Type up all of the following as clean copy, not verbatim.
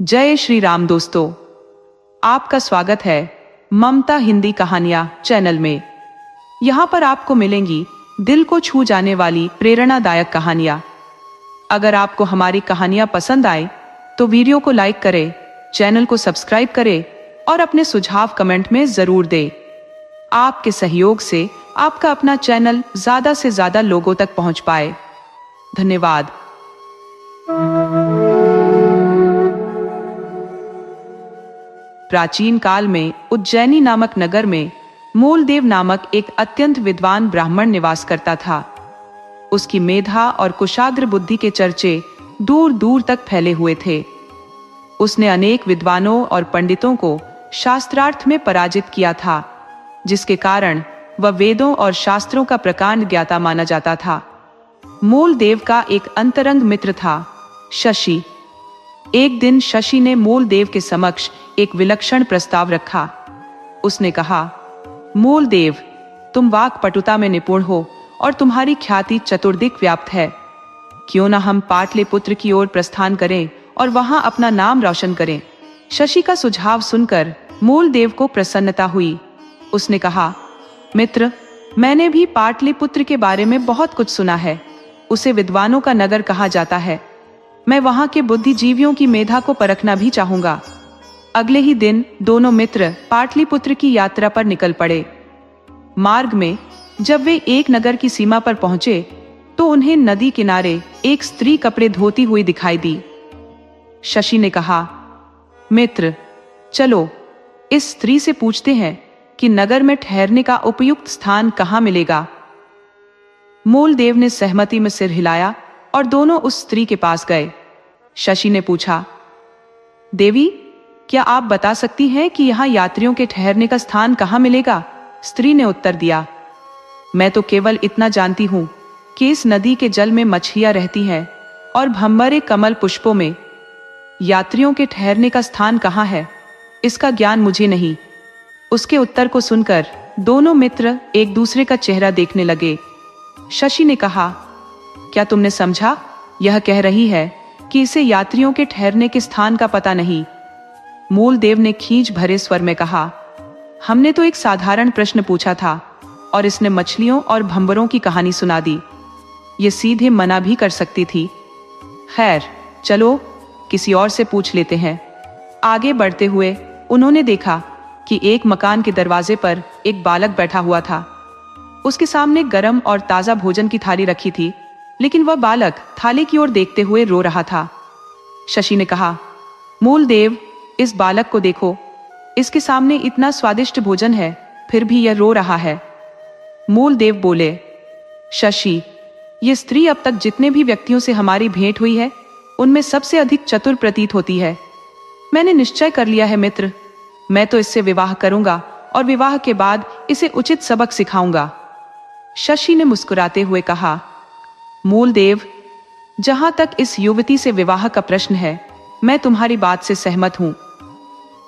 जय श्री राम दोस्तों, आपका स्वागत है ममता हिंदी कहानियां चैनल में। यहाँ पर आपको मिलेंगी दिल को छू जाने वाली प्रेरणादायक कहानियां। अगर आपको हमारी कहानियां पसंद आए तो वीडियो को लाइक करें, चैनल को सब्सक्राइब करें और अपने सुझाव कमेंट में जरूर दें। आपके सहयोग से आपका अपना चैनल ज्यादा से ज्यादा लोगों तक पहुंच पाए। धन्यवाद। प्राचीन काल में उज्जैनी नामक नगर में मूलदेव नामक एक अत्यंत विद्वान ब्राह्मण निवास करता था। उसकी मेधा और कुशाग्र बुद्धि के चर्चे दूर दूर तक फैले हुए थे। उसने अनेक विद्वानों और पंडितों को शास्त्रार्थ में पराजित किया था, जिसके कारण वह वेदों और शास्त्रों का प्रकांड ज्ञाता माना जाता था। मूलदेव का एक अंतरंग मित्र था, शशि। एक दिन शशि ने मूलदेव के समक्ष एक विलक्षण प्रस्ताव रखा। उसने कहा, मूलदेव, तुम वाक्पटुता में निपुण हो और तुम्हारी ख्याति चतुर्दिक व्याप्त है। क्यों न हम पाटलिपुत्र की ओर प्रस्थान करें और वहां अपना नाम रोशन करें। शशि का सुझाव सुनकर मूलदेव को प्रसन्नता हुई। उसने कहा, मित्र, मैंने भी पाटलिपुत्र के बारे में बहुत कुछ सुना है। उसे विद्वानों का नगर कहा जाता है। मैं वहां के बुद्धिजीवियों की मेधा को परखना भी चाहूंगा। अगले ही दिन दोनों मित्र पाटलिपुत्र की यात्रा पर निकल पड़े। मार्ग में जब वे एक नगर की सीमा पर पहुंचे तो उन्हें नदी किनारे एक स्त्री कपड़े धोती हुई दिखाई दी। शशि ने कहा, मित्र, चलो इस स्त्री से पूछते हैं कि नगर में ठहरने का उपयुक्त स्थान कहाँ मिलेगा। मूलदेव ने सहमति में सिर हिलाया और दोनों उस स्त्री के पास गए। शशि ने पूछा, देवी, क्या आप बता सकती हैं कि यहाँ यात्रियों के ठहरने का स्थान कहाँ मिलेगा? स्त्री ने उत्तर दिया, मैं तो केवल इतना जानती हूँ कि इस नदी के जल में मछलियां रहती हैं और भंवरे कमल पुष्पों में। यात्रियों के ठहरने का स्थान कहाँ है, इसका ज्ञान मुझे नहीं। उसके उत्तर को सुनकर दोनों मित्र एक दूसरे का चेहरा देखने लगे। शशि ने कहा, क्या तुमने समझा? यह कह रही है कि इसे यात्रियों के ठहरने के स्थान का पता नहीं। मूलदेव ने खींच भरे स्वर में कहा, हमने तो एक साधारण प्रश्न पूछा था और इसने मछलियों और भंवरों की कहानी सुना दी। ये सीधे मना भी कर सकती थी। खैर, चलो किसी और से पूछ लेते हैं। आगे बढ़ते हुए उन्होंने देखा कि एक मकान के दरवाजे पर एक बालक बैठा हुआ था। उसके सामने गरम और ताजा भोजन की थाली रखी थी, लेकिन वह बालक थाली की ओर देखते हुए रो रहा था। शशि ने कहा, मूलदेव, इस बालक को देखो, इसके सामने इतना स्वादिष्ट भोजन है, फिर भी यह रो रहा है। मूलदेव बोले, शशि, ये स्त्री अब तक जितने भी व्यक्तियों से हमारी भेंट हुई है, उनमें सबसे अधिक चतुर प्रतीत होती है। मैंने निश्चय कर लिया है मित्र, मैं तो इससे विवाह करूंगा और विवाह के बाद इसे उचित सबक सिखाऊंगा। शशि ने मुस्कुराते हुए कहा, मूलदेव, जहां तक इस युवती से विवाह का प्रश्न है, मैं तुम्हारी बात से सहमत हूं।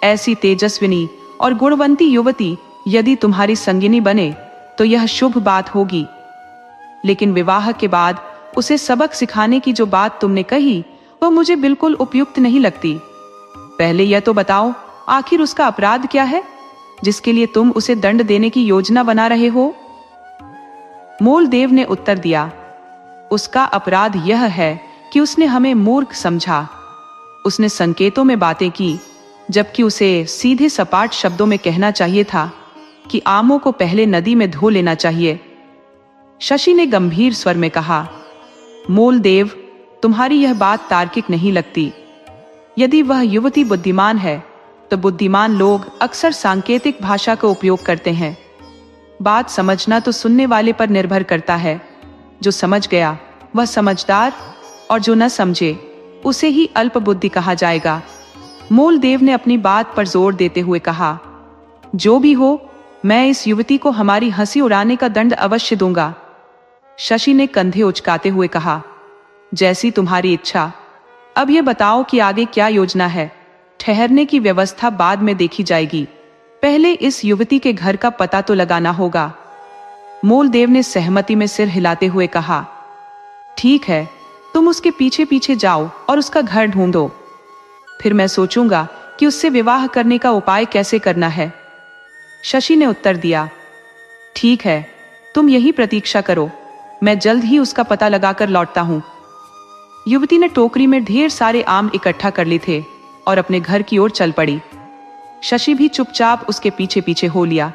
ऐसी तेजस्विनी और गुणवंती युवती यदि तुम्हारी संगिनी बने तो यह शुभ बात होगी। लेकिन विवाह के बाद उसे सबक सिखाने की जो बात तुमने कही, वह मुझे बिल्कुल उपयुक्त नहीं लगती। पहले यह तो बताओ, आखिर उसका अपराध क्या है जिसके लिए तुम उसे दंड देने की योजना बना रहे हो? मूलदेव ने उत्तर दिया, उसका अपराध यह है कि उसने हमें मूर्ख समझा। उसने संकेतों में बातें की, जबकि उसे सीधे सपाट शब्दों में कहना चाहिए था कि आमों को पहले नदी में धो लेना चाहिए। शशि ने गंभीर स्वर में कहा, मूलदेव, तुम्हारी यह बात तार्किक नहीं लगती। यदि वह युवती बुद्धिमान है तो बुद्धिमान लोग अक्सर सांकेतिक भाषा का उपयोग करते हैं। बात समझना तो सुनने वाले पर निर्भर करता है। जो समझ गया वह समझदार, और जो न समझे उसे ही अल्प बुद्धि कहा जाएगा। मूलदेव ने अपनी बात पर जोर देते हुए कहा, जो भी हो, मैं इस युवती को हमारी हंसी उड़ाने का दंड अवश्य दूंगा। शशि ने कंधे उचकाते हुए कहा, जैसी तुम्हारी इच्छा। अब यह बताओ कि आगे क्या योजना है? ठहरने की व्यवस्था बाद में देखी जाएगी, पहले इस युवती के घर का पता तो लगाना होगा। मूलदेव ने सहमति में सिर हिलाते हुए कहा, ठीक है, तुम उसके पीछे पीछे जाओ और उसका घर ढूंढो। फिर मैं सोचूंगा कि उससे विवाह करने का उपाय कैसे करना है। शशि ने उत्तर दिया, ठीक है, तुम यही प्रतीक्षा करो, मैं जल्द ही उसका पता लगाकर लौटता हूं। युवती ने टोकरी में ढेर सारे आम इकट्ठा कर लिए थे और अपने घर की ओर चल पड़ी। शशि भी चुपचाप उसके पीछे पीछे हो लिया।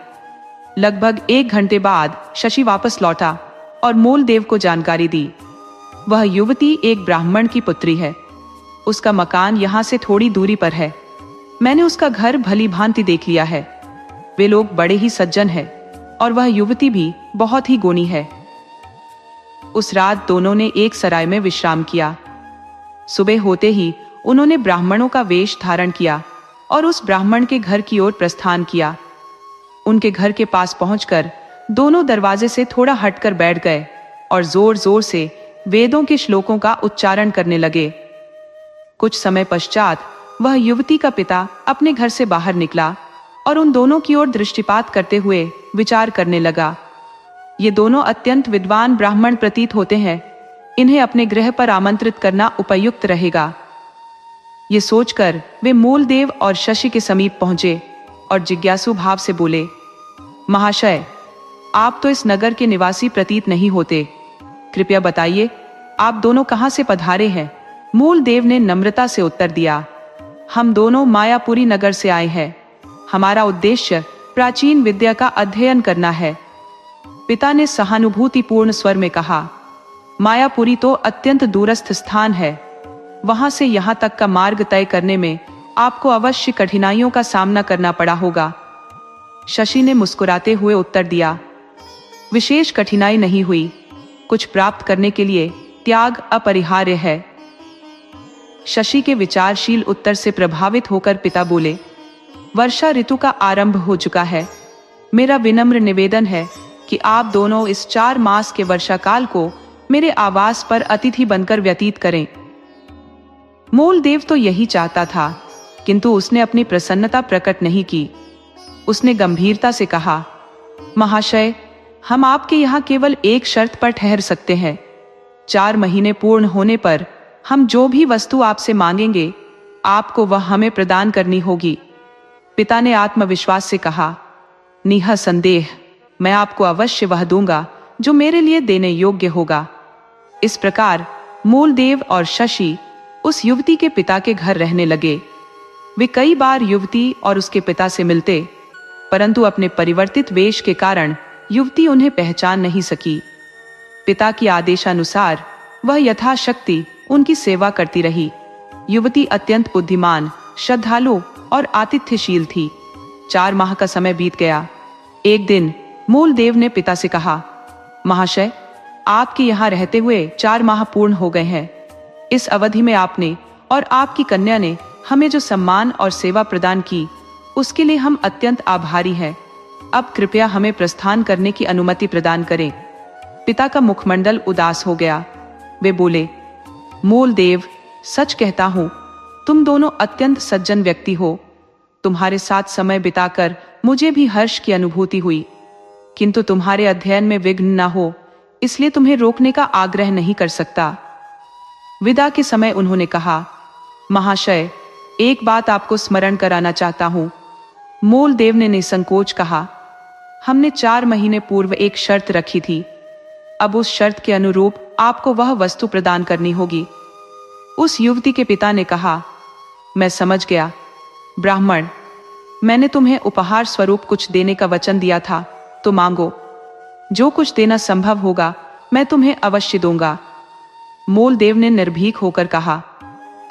लगभग 1 घंटे बाद शशि वापस लौटा और मूलदेव को जानकारी दी। वह युवती एक ब्राह्मण की पुत्री है। उसका मकान यहाँ से थोड़ी दूरी पर है। मैंने उसका घर भली भांति देख लिया है। वे लोग बड़े ही सज्जन हैं और वह युवती भी बहुत ही गुणी है। उस रात दोनों ने एक सराय में विश्राम किया। सुबह होते ही उन्होंने ब्राह्मणों का वेश धारण किया और उस ब्राह्मण के घर की ओर प्रस्थान किया। उनके घर के पास पहुंचकर दोनों दरवाजे से थोड़ा हटकर बैठ गए और जोर जोर से वेदों के श्लोकों का उच्चारण करने लगे। कुछ समय पश्चात वह युवती का पिता अपने घर से बाहर निकला और उन दोनों की ओर दृष्टिपात करते हुए विचार करने लगा। ये दोनों अत्यंत विद्वान ब्राह्मण प्रतीत होते हैं, इन्हें अपने गृह पर आमंत्रित करना उपयुक्त रहेगा। ये सोचकर वे मूलदेव और शशि के समीप पहुंचे और जिज्ञासु भाव से बोले, महाशय, आप तो इस नगर के निवासी प्रतीत नहीं होते, कृपया बताइए आप दोनों कहां से पधारे हैं। मूलदेव ने नम्रता से उत्तर दिया, हम दोनों मायापुरी नगर से आए हैं। हमारा उद्देश्य प्राचीन विद्या का अध्ययन करना है। पिता ने सहानुभूतिपूर्ण स्वर में कहा, मायापुरी तो अत्यंत दूरस्थ स्थान है। वहां से यहां तक का मार्ग तय करने में आपको अवश्य कठिनाइयों का सामना करना पड़ा होगा। शशि ने मुस्कुराते हुए उत्तर दिया, विशेष कठिनाई नहीं हुई। कुछ प्राप्त करने के लिए त्याग अपरिहार्य है। शशि के विचारशील उत्तर से प्रभावित होकर पिता बोले, वर्षा ऋतु का आरंभ हो चुका है। मेरा विनम्र निवेदन है कि आप दोनों इस 4 मास के वर्षा काल को मेरे आवास पर अतिथि बनकर व्यतीत करें। मूलदेव तो यही चाहता था, किंतु उसने अपनी प्रसन्नता प्रकट नहीं की। उसने गंभीरता से कहा, महाशय, हम आपके यहाँ केवल एक शर्त पर ठहर सकते हैं। 4 महीने पूर्ण होने पर हम जो भी वस्तु आपसे मांगेंगे, आपको वह हमें प्रदान करनी होगी। पिता ने आत्मविश्वास से कहा, निःसंदेह मैं आपको अवश्य वह दूंगा जो मेरे लिए देने योग्य होगा। इस प्रकार मूलदेव और शशि उस युवती के पिता के घर रहने लगे। वे कई बार युवती और उसके पिता से मिलते, परंतु अपने परिवर्तित वेश के कारण युवती उन्हें पहचान नहीं सकी। पिता की आदेशानुसार वह यथाशक्ति उनकी सेवा करती रही। युवती अत्यंत बुद्धिमान, श्रद्धालु और आतिथ्यशील थी। 4 माह का समय बीत गया। एक दिन मूलदेव ने पिता से कहा, महाशय, आपके यहाँ रहते हुए 4 माह पूर्ण हो गए हैं। इस अवधि में आपने और आपकी कन्या ने हमें जो सम्मान और सेवा प्रदान की, उसके लिए हम अत्यंत आभारी हैं। अब कृपया हमें प्रस्थान करने की अनुमति प्रदान करें। पिता का मुखमंडल उदास हो गया। वे बोले, मूलदेव, सच कहता हूं, तुम दोनों अत्यंत सज्जन व्यक्ति हो। तुम्हारे साथ समय बिताकर मुझे भी हर्ष की अनुभूति हुई, किंतु तुम्हारे अध्ययन में विघ्न न हो, इसलिए तुम्हें रोकने का आग्रह नहीं कर सकता। विदा के समय उन्होंने कहा, महाशय, एक बात आपको स्मरण कराना चाहता हूं। मूलदेव ने निसंकोच कहा, हमने 4 महीने पूर्व एक शर्त रखी थी। अब उस शर्त के अनुरूप आपको वह वस्तु प्रदान करनी होगी। उस युवती के पिता ने कहा, मैं समझ गया। ब्राह्मण, मैंने तुम्हें उपहार स्वरूप कुछ देने का वचन दिया था, तो मांगो। जो कुछ देना संभव होगा मैं तुम्हें अवश्य दूंगा। मूलदेव ने निर्भीक होकर कहा,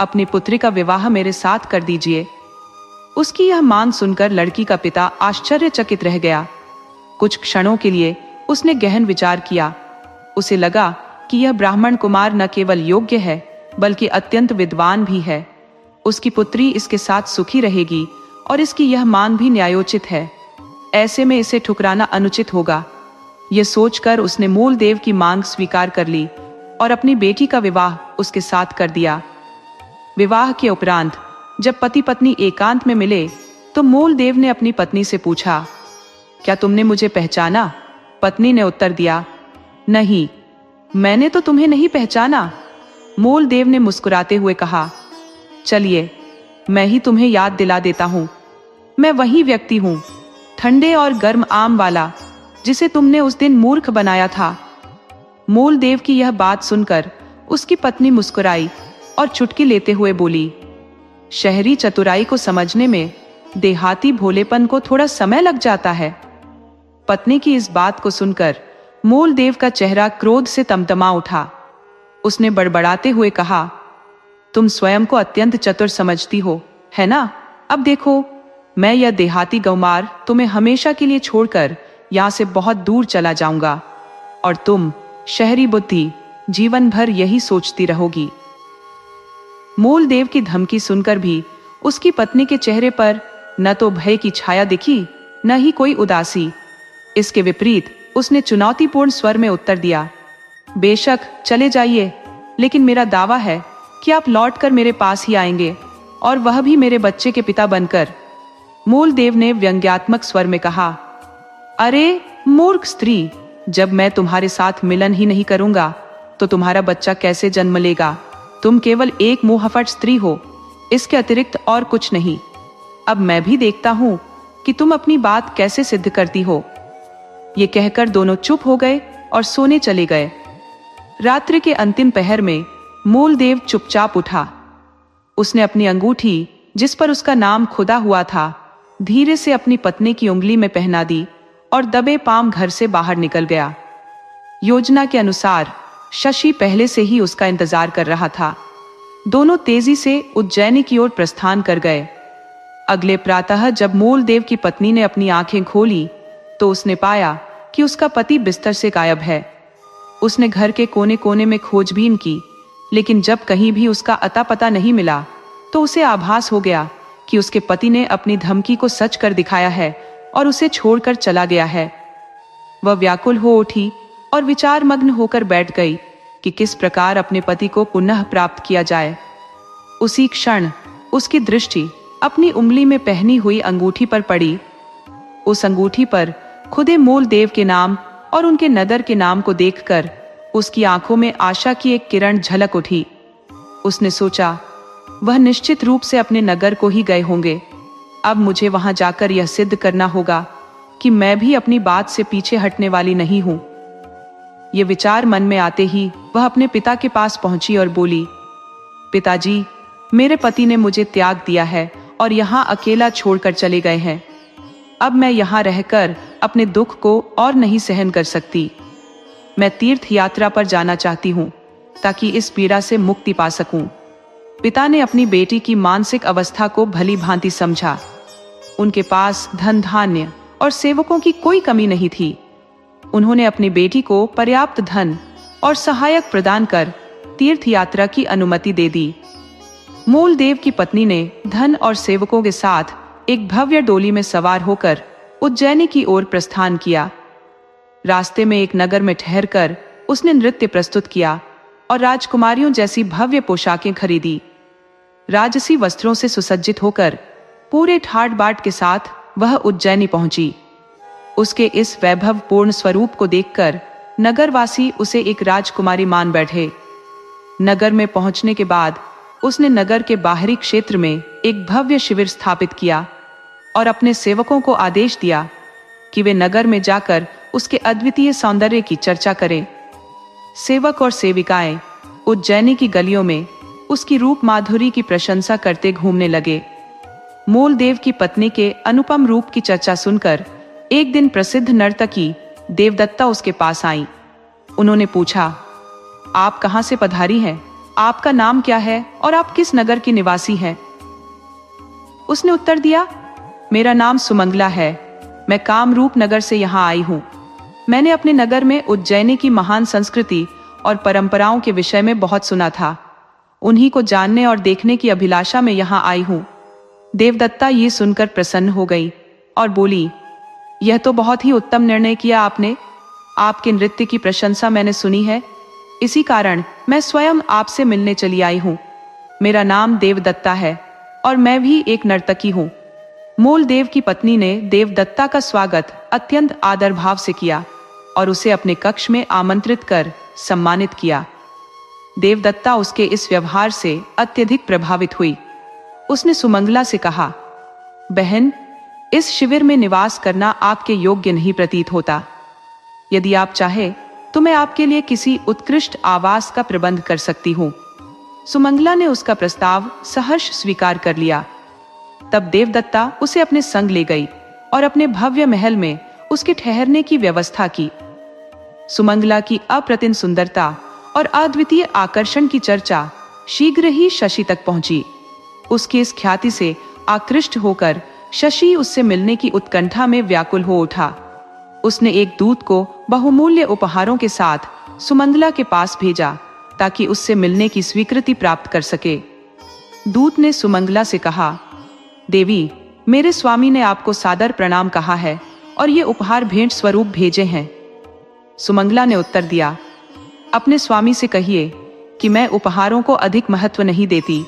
अपनी पुत्री का विवाह मेरे साथ कर दीजिए। उसकी यह मांग सुनकर लड़की का पिता आश्चर्यचकित रह गया। कुछ क्षणों के लिए उसने गहन विचार किया। उसे लगा कि यह ब्राह्मण कुमार न केवल योग्य है, बल्कि अत्यंत विद्वान भी है। उसकी पुत्री इसके साथ सुखी रहेगी और इसकी यह मांग भी न्यायोचित है। ऐसे में इसे ठुकराना अनुचित होगा। यह सोचकर उसने मूलदेव की मांग स्वीकार कर ली और अपनी बेटी का विवाह उसके साथ कर दिया। विवाह के उपरांत जब पति पत्नी एकांत में मिले, तो मूलदेव ने अपनी पत्नी से पूछा, क्या तुमने मुझे पहचाना? पत्नी ने उत्तर दिया, नहीं, मैंने तो तुम्हें नहीं पहचाना। मूलदेव ने मुस्कुराते हुए कहा, चलिए, मैं ही तुम्हें याद दिला देता हूँ। मैं वही व्यक्ति हूँ, ठंडे और गर्म आम वाला, जिसे तुमने उस दिन मूर्ख बनाया था। मूलदेव की यह बात सुनकर उसकी पत्नी मुस्कुराई और चुटकी लेते हुए बोली, शहरी चतुराई को समझने में देहाती भोलेपन को थोड़ा समय लग जाता है। पत्नी की इस बात को सुनकर मूलदेव का चेहरा क्रोध से तमतमा उठा। उसने बड़बड़ाते हुए कहा, तुम स्वयं को अत्यंत चतुर समझती हो, है ना? अब देखो, मैं यह देहाती गंवार तुम्हें हमेशा के लिए छोड़कर यहां से बहुत दूर चला जाऊंगा, और तुम शहरी बुद्धि जीवन भर यही सोचती रहोगी। मूलदेव की धमकी सुनकर भी उसकी पत्नी के चेहरे पर न तो भय की छाया दिखी, न ही कोई उदासी। इसके विपरीत उसने चुनौतीपूर्ण स्वर में उत्तर दिया, बेशक चले जाइए, लेकिन मेरा दावा है कि आप लौटकर मेरे पास ही आएंगे, और वह भी मेरे बच्चे के पिता बनकर। मूलदेव ने व्यंग्यात्मक स्वर में कहा, अरे मूर्ख स्त्री, जब मैं तुम्हारे साथ मिलन ही नहीं करूंगा तो तुम्हारा बच्चा कैसे जन्म लेगा? तुम केवल एक मुंहफट स्त्री हो, इसके अतिरिक्त और कुछ नहीं। अब मैं भी देखता हूं कि तुम अपनी बात कैसे सिद्ध करती हो। ये कहकर दोनों चुप हो गए और सोने चले गए। रात्रि के अंतिम पहर में मूलदेव चुपचाप उठा। उसने अपनी अंगूठी, जिस पर उसका नाम खुदा हुआ था, धीरे से अपनी पत्नी की उंगली में पहना दी और दबे पांव घर से बाहर निकल गया। योजना के अनुसार शशि पहले से ही उसका इंतजार कर रहा था। दोनों तेजी से उज्जैनी की ओर प्रस्थान कर गए। अगले प्रातः जब मूलदेव की पत्नी ने अपनी आंखें खोली तो उसने पाया कि उसका पति बिस्तर से गायब है। उसने घर के कोने कोने में खोजबीन की, लेकिन जब कहीं भी उसका अता पता नहीं मिला तो उसे आभास हो गया कि उसके पति ने अपनी धमकी को सच कर दिखाया है और उसे छोड़कर चला गया है। वह व्याकुल हो उठी और विचारमग्न होकर बैठ गई कि किस प्रकार अपने पति को पुनः प्राप्त किया जाए। उसी क्षण उसकी दृष्टि अपनी उंगली में पहनी हुई अंगूठी पर पड़ी। उस अंगूठी पर खुदे मूलदेव के नाम और उनके नगर के नाम को देखकर उसकी आंखों में आशा की एक किरण झलक उठी। उसने सोचा, वह निश्चित रूप से अपने नगर को ही गए होंगे। अब मुझे वहां जाकर यह सिद्ध करना होगा कि मैं भी अपनी बात से पीछे हटने वाली नहीं हूं। ये विचार मन में आते ही वह अपने पिता के पास पहुंची और बोली, पिताजी, मेरे पति ने मुझे त्याग दिया है और यहाँ अकेला छोड़कर चले गए हैं। अब मैं यहाँ रहकर अपने दुख को और नहीं सहन कर सकती। मैं तीर्थ यात्रा पर जाना चाहती हूँ ताकि इस पीड़ा से मुक्ति पा सकूं। पिता ने अपनी बेटी की मानसिक अवस्था को भली भांति समझा। उनके पास धन धान्य और सेवकों की कोई कमी नहीं थी। उन्होंने अपनी बेटी को पर्याप्त धन और सहायक प्रदान कर तीर्थ यात्रा की अनुमति दे दी। मूलदेव की पत्नी ने धन और सेवकों के साथ एक भव्य डोली में सवार होकर उज्जैनी की ओर प्रस्थान किया। रास्ते में एक नगर में ठहरकर उसने नृत्य प्रस्तुत किया और राजकुमारियों जैसी भव्य पोशाकें खरीदी। राजसी वस्त्रों से सुसज्जित होकर पूरे ठाट बाट के साथ वह उज्जैनी पहुंची। उसके इस वैभवपूर्ण स्वरूप को देखकर नगरवासी उसे एक राजकुमारी मान बैठे। नगर में पहुंचने के बाद उसने नगर के बाहरी क्षेत्र में एक भव्य शिविर स्थापित किया और अपने सेवकों को आदेश दिया कि वे नगर में जाकर उसके अद्वितीय सौंदर्य की चर्चा करें। सेवक और सेविकाएं उज्जैनी की गलियों में उसकी रूप माधुरी की प्रशंसा करते घूमने लगे। मूलदेव की पत्नी के अनुपम रूप की चर्चा सुनकर एक दिन प्रसिद्ध नर्तकी देवदत्ता उसके पास आई। उन्होंने पूछा, आप कहां से पधारी हैं? आपका नाम क्या है और आप किस नगर की निवासी हैं? उसने उत्तर दिया, मेरा नाम सुमंगला है। मैं कामरूप नगर से यहाँ आई हूँ। मैंने अपने नगर में उज्जैनी की महान संस्कृति और परंपराओं के विषय में बहुत सुना था। उन्हीं को जानने और देखने की अभिलाषा में यहाँ आई हूँ। देवदत्ता ये सुनकर प्रसन्न हो गई और बोली, यह तो बहुत ही उत्तम निर्णय किया आपने। आपके नृत्य की प्रशंसा मैंने सुनी है, इसी कारण मैं स्वयं आपसे मिलने चली आई हूँ। मेरा नाम देवदत्ता है और मैं भी एक नर्तकी हूँ। मूलदेव की पत्नी ने देवदत्ता का स्वागत अत्यंत आदर भाव से किया और उसे अपने कक्ष में आमंत्रित कर सम्मानित किया। देवदत्ता उसके इस व्यवहार से अत्यधिक प्रभावित हुई। उसने सुमंगला से कहा, बहन, इस शिविर में निवास करना आपके योग्य नहीं प्रतीत होता। यदि आप चाहे तो मैं आपके लिए किसी उत्कृष्ट आवास का प्रबंध कर सकती हूँ। सुमंगला ने उसका प्रस्ताव सहर्ष स्वीकार कर लिया। तब देवदत्ता उसे अपने संग ले गई और अपने भव्य महल में उसके ठहरने की व्यवस्था की। सुमंगला की अप्रतिम सुंदरता और अद्वितीय आकर्षण की चर्चा शीघ्र ही शशि तक पहुंची। उसकी इस ख्याति से आकृष्ट होकर शशि उससे मिलने की उत्कंठा में व्याकुल हो उठा। उसने एक दूत को बहुमूल्य उपहारों के साथ सुमंगला के पास भेजा ताकि उससे मिलने की स्वीकृति प्राप्त कर सके। दूत ने सुमंगला से कहा, देवी, मेरे स्वामी ने आपको सादर प्रणाम कहा है और ये उपहार भेंट स्वरूप भेजे हैं। सुमंगला ने उत्तर दिया, अपने स्वामी से कहिए कि मैं उपहारों को अधिक महत्व नहीं देती।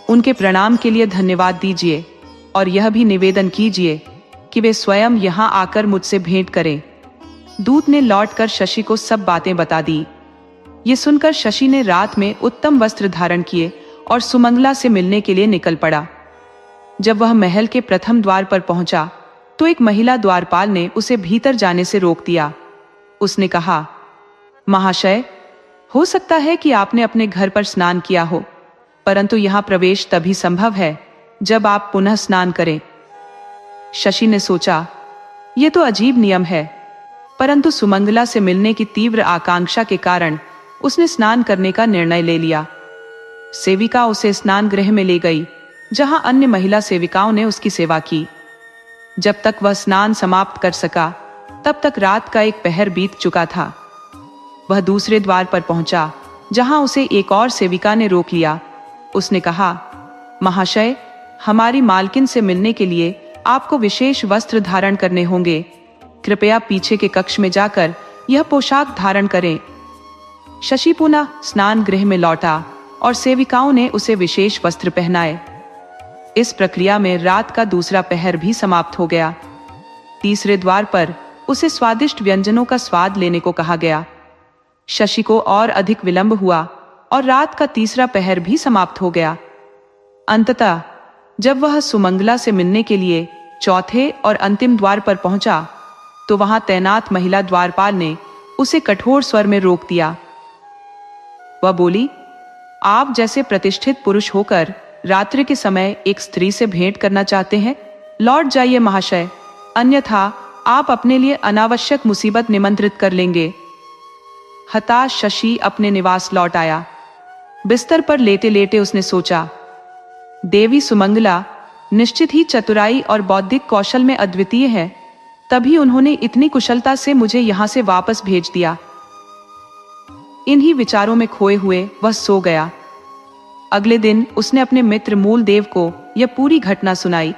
उनके प्रणाम के लिए धन्यवाद दीजिए और यह भी निवेदन कीजिए कि वे स्वयं यहाँ आकर मुझसे भेंट करें। दूत ने लौटकर शशि को सब बातें बता दी। ये सुनकर शशि ने रात में उत्तम वस्त्र धारण किए और सुमंगला से मिलने के लिए निकल पड़ा। जब वह महल के प्रथम द्वार पर पहुंचा तो एक महिला द्वारपाल ने उसे भीतर जाने से रोक दिया। उसने कहा, महाशय, हो सकता है कि आपने अपने घर पर स्नान किया हो, परंतु यहाँ प्रवेश तभी संभव है जब आप पुनः स्नान करें। शशि ने सोचा, यह तो अजीब नियम है, परंतु सुमंगला से मिलने की तीव्र आकांक्षा के कारण उसने स्नान करने का निर्णय ले लिया। सेविका उसे स्नान गृह में ले गई, जहां अन्य महिला सेविकाओं ने उसकी सेवा की। जब तक वह स्नान समाप्त कर सका, तब तक रात का एक पहर बीत चुका था। वह दूसरे द्वार पर पहुंचा, जहां उसे एक और सेविका ने रोक लिया। उसने कहा, महाशय, हमारी मालकिन से मिलने के लिए आपको विशेष वस्त्र धारण करने होंगे। कृपया पीछे के कक्ष में जाकर यह पोशाक धारण करें। शशि पुनः स्नान गृह में लौटा और सेविकाओं ने उसे विशेष वस्त्र पहनाए। इस प्रक्रिया में रात का दूसरा पहर भी समाप्त हो गया। तीसरे द्वार पर उसे स्वादिष्ट व्यंजनों का स्वाद लेने को कहा गया। शशि को और अधिक विलंब हुआ और रात का तीसरा पहर भी समाप्त हो गया। अंततः जब वह सुमंगला से मिलने के लिए चौथे और अंतिम द्वार पर पहुंचा तो वहां तैनात महिला द्वारपाल ने उसे कठोर स्वर में रोक दिया। वह बोली, आप जैसे प्रतिष्ठित पुरुष होकर रात्रि के समय एक स्त्री से भेंट करना चाहते हैं? लौट जाइए महाशय, अन्यथा आप अपने लिए अनावश्यक मुसीबत निमंत्रित कर लेंगे। हताश शशि अपने निवास लौट आया। बिस्तर पर लेटे लेटे उसने सोचा, देवी सुमंगला निश्चित ही चतुराई और बौद्धिक कौशल में अद्वितीय है, तभी उन्होंने इतनी कुशलता से मुझे यहां से वापस भेज दिया। इन्हीं विचारों में खोए हुए वह सो गया। अगले दिन उसने अपने मित्र मूलदेव को यह पूरी घटना सुनाई।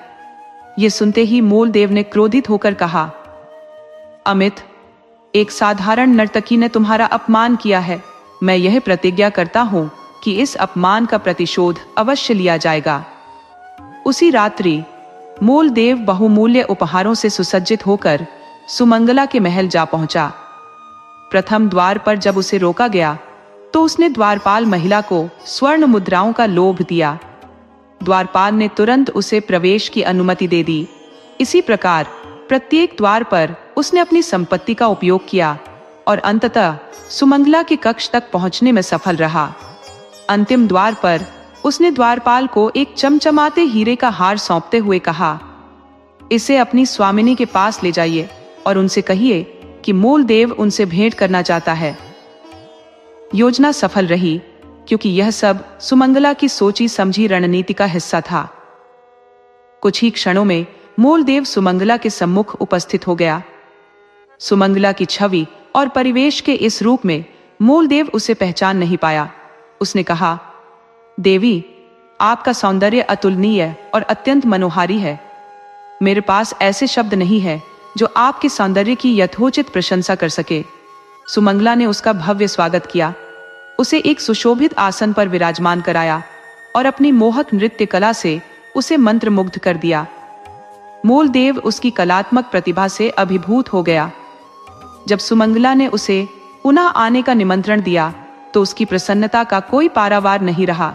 ये सुनते ही मूलदेव ने क्रोधित होकर कहा, अमित, एक साधारण नर्तकी ने तुम्हारा अपमान किया है। मैं यह प्रतिज्ञा करता हूं कि इस अपमान का प्रतिशोध अवश्य लिया जाएगा। उसी रात्रि मूलदेव बहुमूल्य उपहारों से सुसज्जित होकर सुमंगला के महल जा पहुंचा। प्रथम द्वार पर जब उसे रोका गया तो उसने द्वारपाल महिला को स्वर्ण मुद्राओं का लोभ दिया। द्वारपाल ने तुरंत उसे प्रवेश की अनुमति दे दी। इसी प्रकार प्रत्येक द्वार पर उसने अपनी संपत्ति का उपयोग किया और अंततः सुमंगला के कक्ष तक पहुंचने में सफल रहा। अंतिम द्वार पर उसने द्वारपाल को एक चमचमाते हीरे का हार सौंपते हुए कहा, इसे अपनी स्वामिनी के पास ले जाइए और उनसे कहिए कि मूलदेव उनसे भेंट करना चाहता है। योजना सफल रही, क्योंकि यह सब सुमंगला की सोची समझी रणनीति का हिस्सा था। कुछ ही क्षणों में मूलदेव सुमंगला के सम्मुख उपस्थित हो गया। सुमंगला की छवि और परिवेश के इस रूप में मूलदेव उसे पहचान नहीं पाया। उसने कहा, देवी, आपका सौंदर्य अतुलनीय और अत्यंत मनोहारी है। मेरे पास ऐसे शब्द नहीं है जो आपके सौंदर्य की यथोचित प्रशंसा कर सके। सुमंगला ने उसका भव्य स्वागत किया, उसे एक सुशोभित आसन पर विराजमान कराया और अपनी मोहक नृत्य कला से उसे मंत्रमुग्ध कर दिया। मूलदेव उसकी कलात्मक प्रतिभा से अभिभूत हो गया। जब सुमंगला ने उसे पुनः आने का निमंत्रण दिया तो उसकी प्रसन्नता का कोई पारावार नहीं रहा।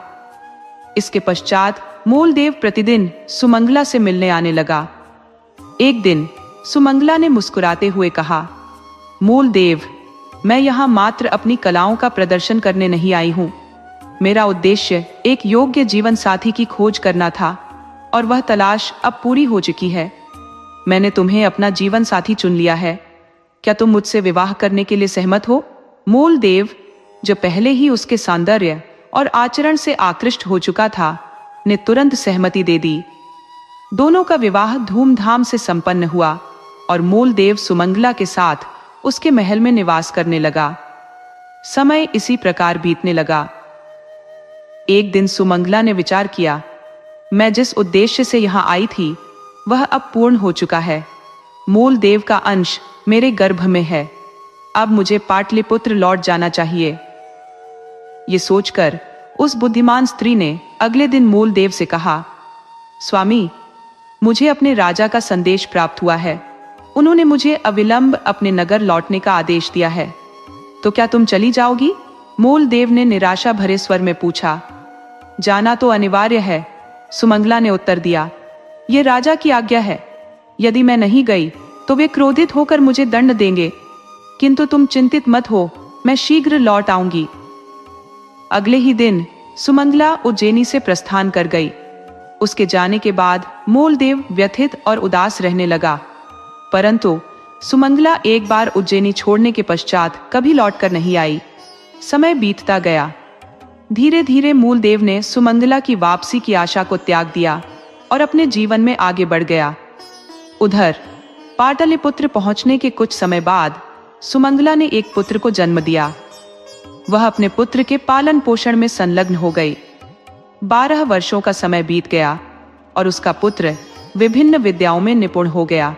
इसके पश्चात मूलदेव प्रतिदिन सुमंगला से मिलने आने लगा। एक दिन सुमंगला ने मुस्कुराते हुए कहा, मूलदेव, मैं यहाँ मात्र अपनी कलाओं का प्रदर्शन करने नहीं आई हूँ। मेरा उद्देश्य एक योग्य जीवन साथी की खोज करना था और वह तलाश अब पूरी हो चुकी है। मैंने तुम्हें अपना जीवन साथी चुन लिया है। क्या तुम मुझसे विवाह करने के लिए सहमत हो? मूलदेव, जो पहले ही उसके सौंदर्य और आचरण से आकृष्ट हो चुका था, ने तुरंत सहमति दे दी। दोनों का विवाह धूमधाम से संपन्न हुआ और मूलदेव सुमंगला के साथ उसके महल में निवास करने लगा। समय इसी प्रकार बीतने लगा। एक दिन सुमंगला ने विचार किया, मैं जिस उद्देश्य से यहां आई थी वह अब पूर्ण हो चुका है। मूलदेव का अंश मेरे गर्भ में है। अब मुझे पाटलिपुत्र लौट जाना चाहिए। ये सोचकर उस बुद्धिमान स्त्री ने अगले दिन मूलदेव से कहा, स्वामी, मुझे अपने राजा का संदेश प्राप्त हुआ है। उन्होंने मुझे अविलंब अपने नगर लौटने का आदेश दिया है। तो क्या तुम चली जाओगी? मूलदेव ने निराशा भरे स्वर में पूछा। जाना तो अनिवार्य है, सुमंगला ने उत्तर दिया। ये राजा की आज्ञा है। यदि मैं नहीं गई तो वे क्रोधित होकर मुझे दंड देंगे, किंतु तुम चिंतित मत हो, मैं शीघ्र लौट आऊंगी। अगले ही दिन सुमंगला उज्जैनी से प्रस्थान कर गई। उसके जाने के बाद मूलदेव व्यथित और उदास रहने लगा, परंतु सुमंगला एक बार उज्जैनी छोड़ने के पश्चात कभी लौटकर नहीं आई। समय बीतता गया। धीरे धीरे मूलदेव ने सुमंगला की वापसी की आशा को त्याग दिया और अपने जीवन में आगे बढ़ गया। उधर पाटलिपुत्र पहुंचने के कुछ समय बाद सुमंगला ने एक पुत्र को जन्म दिया। वह अपने पुत्र के पालन पोषण में संलग्न हो गई। 12 वर्षों का समय बीत गया और उसका पुत्र विभिन्न विद्याओं में निपुण हो गया।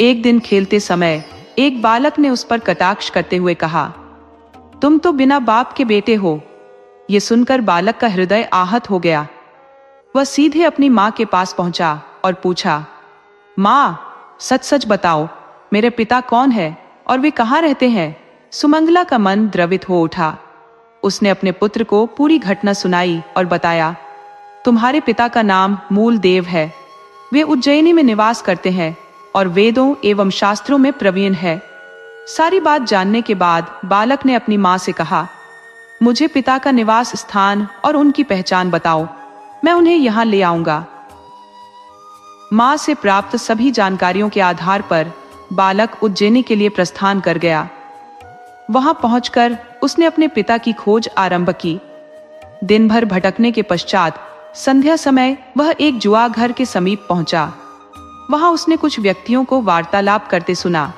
एक दिन खेलते समय एक बालक ने उस पर कटाक्ष करते हुए कहा, तुम तो बिना बाप के बेटे हो। ये सुनकर बालक का हृदय आहत हो गया। वह सीधे अपनी मां के पास पहुंचा और पूछा, मां, सच सच बताओ, मेरे पिता कौन है और वे कहाँ रहते हैं? सुमंगला का मन द्रवित हो उठा। उसने अपने पुत्र को पूरी घटना सुनाई और बताया, तुम्हारे पिता का नाम मूलदेव है। वे उज्जैनी में निवास करते हैं और वेदों एवं शास्त्रों में प्रवीण है। सारी बात जानने के बाद बालक ने अपनी मां से कहा, मुझे पिता का निवास स्थान और उनकी पहचान बताओ, मैं उन्हें यहां ले आऊंगा। मां से प्राप्त सभी जानकारियों के आधार पर बालक उज्जैनी के लिए प्रस्थान कर गया। वहां पहुंचकर उसने अपने पिता की खोज आरंभ की। दिन भर भटकने के पश्चात संध्या समय वह एक जुआ घर के समीप पहुंचा। वहां उसने कुछ व्यक्तियों को वार्तालाप करते सुना।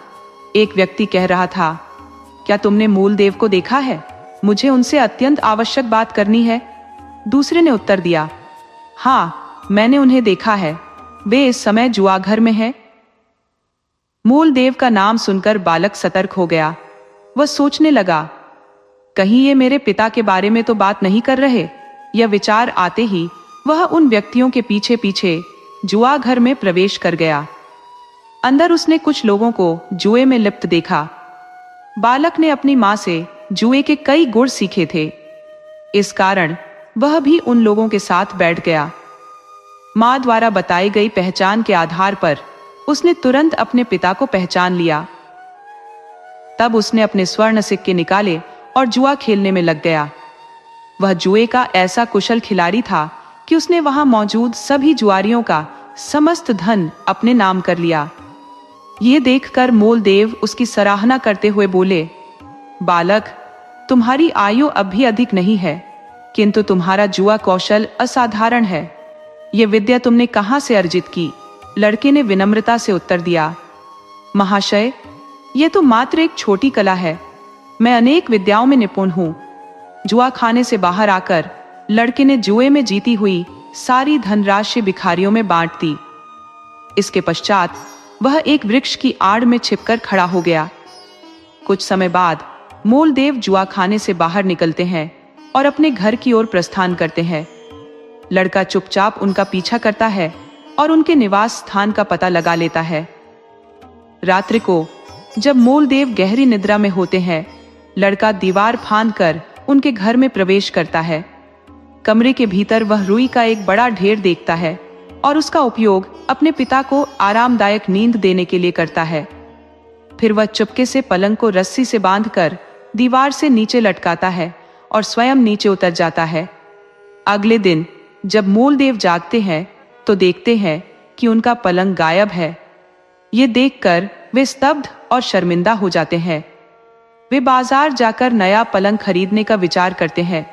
एक व्यक्ति कह रहा था, क्या तुमने मूलदेव को देखा है? मुझे उनसे अत्यंत आवश्यक बात करनी है। दूसरे ने उत्तर दिया, हाँ, मैंने उन्हें देखा है। वे इस समय जुआ घर में है। मूलदेव का नाम सुनकर बालक सतर्क हो गया। वह सोचने लगा, कहीं ये मेरे पिता के बारे में तो बात नहीं कर रहे। यह विचार आते ही वह उन व्यक्तियों के पीछे पीछे जुआ घर में प्रवेश कर गया। अंदर उसने कुछ लोगों को जुए में लिप्त देखा। बालक ने अपनी मां से जुए के कई गुण सीखे थे। इस कारण वह भी उन लोगों के साथ बैठ गया। मां द्वारा बताई गई पहचान के आधार पर उसने तुरंत अपने पिता को पहचान लिया। तब उसने अपने स्वर्ण सिक्के निकाले और जुआ खेलने में लग गया। वह जुए का ऐसा कुशल खिलाड़ी था कि उसने वहां मौजूद सभी जुआरियों का समस्त धन अपने नाम कर लिया। ये देखकर मूलदेव उसकी सराहना करते हुए बोले, बालक, तुम्हारी आयु अब भी अधिक नहीं है, किंतु तुम्हारा जुआ कौशल असाधारण है। यह विद्या तुमने कहां से अर्जित की? लड़के ने विनम्रता से उत्तर दिया, महाशय, यह तो मात्र एक छोटी कला है। मैं अनेक विद्याओं में निपुण हूं। जुआ खाने से बाहर आकर लड़के ने जुए में जीती हुई सारी धनराशि भिखारियों में बांट दी। इसके पश्चात वह एक वृक्ष की आड़ में छिपकर खड़ा हो गया। कुछ समय बाद मूलदेव जुआ खाने से बाहर निकलते हैं और अपने घर की ओर प्रस्थान करते हैं। लड़का चुपचाप उनका पीछा करता है और उनके निवास स्थान का पता लगा लेता है। रात्रि को जब मूलदेव गहरी निद्रा में होते हैं, लड़का दीवार फांदकर उनके घर में प्रवेश करता है। कमरे के भीतर वह रुई का एक बड़ा ढेर देखता है और उसका उपयोग अपने पिता को आरामदायक नींद देने के लिए करता है। फिर वह चुपके से पलंग को रस्सी से बांधकर दीवार से नीचे लटकाता है और स्वयं नीचे उतर जाता है। अगले दिन जब मूलदेव जागते हैं तो देखते हैं कि उनका पलंग गायब है। ये देखकर वे स्तब्ध और शर्मिंदा हो जाते हैं। वे बाजार जाकर नया पलंग खरीदने का विचार करते हैं।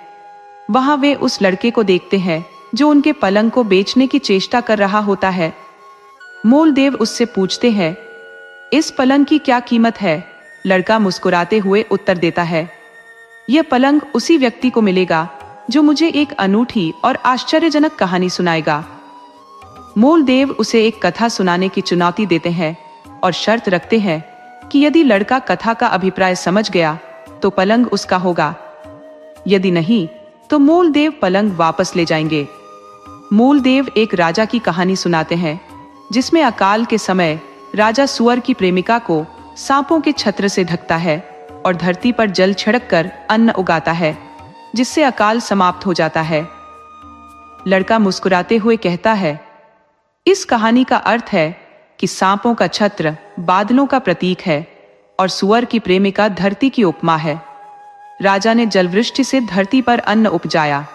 वहां वे उस लड़के को देखते हैं जो उनके पलंग को बेचने की चेष्टा कर रहा होता है। मूलदेव उससे पूछते हैं, इस पलंग की क्या कीमत है? लड़का मुस्कुराते हुए उत्तर देता है, यह पलंग उसी व्यक्ति को मिलेगा जो मुझे एक अनूठी और आश्चर्यजनक कहानी सुनाएगा। मूलदेव उसे एक कथा सुनाने की चुनौती देते हैं और शर्त रखते हैं कि यदि लड़का कथा का अभिप्राय समझ गया तो पलंग उसका होगा, यदि नहीं तो मूलदेव पलंग वापस ले जाएंगे। मूलदेव एक राजा की कहानी सुनाते हैं जिसमें अकाल के समय राजा सुअर की प्रेमिका को सांपों के छत्र से ढकता है और धरती पर जल छिड़क कर अन्न उगाता है, जिससे अकाल समाप्त हो जाता है। लड़का मुस्कुराते हुए कहता है, इस कहानी का अर्थ है कि सांपों का छत्र बादलों का प्रतीक है और सुअर की प्रेमिका धरती की उपमा है। राजा ने जलवृष्टि से धरती पर अन्न उपजाया।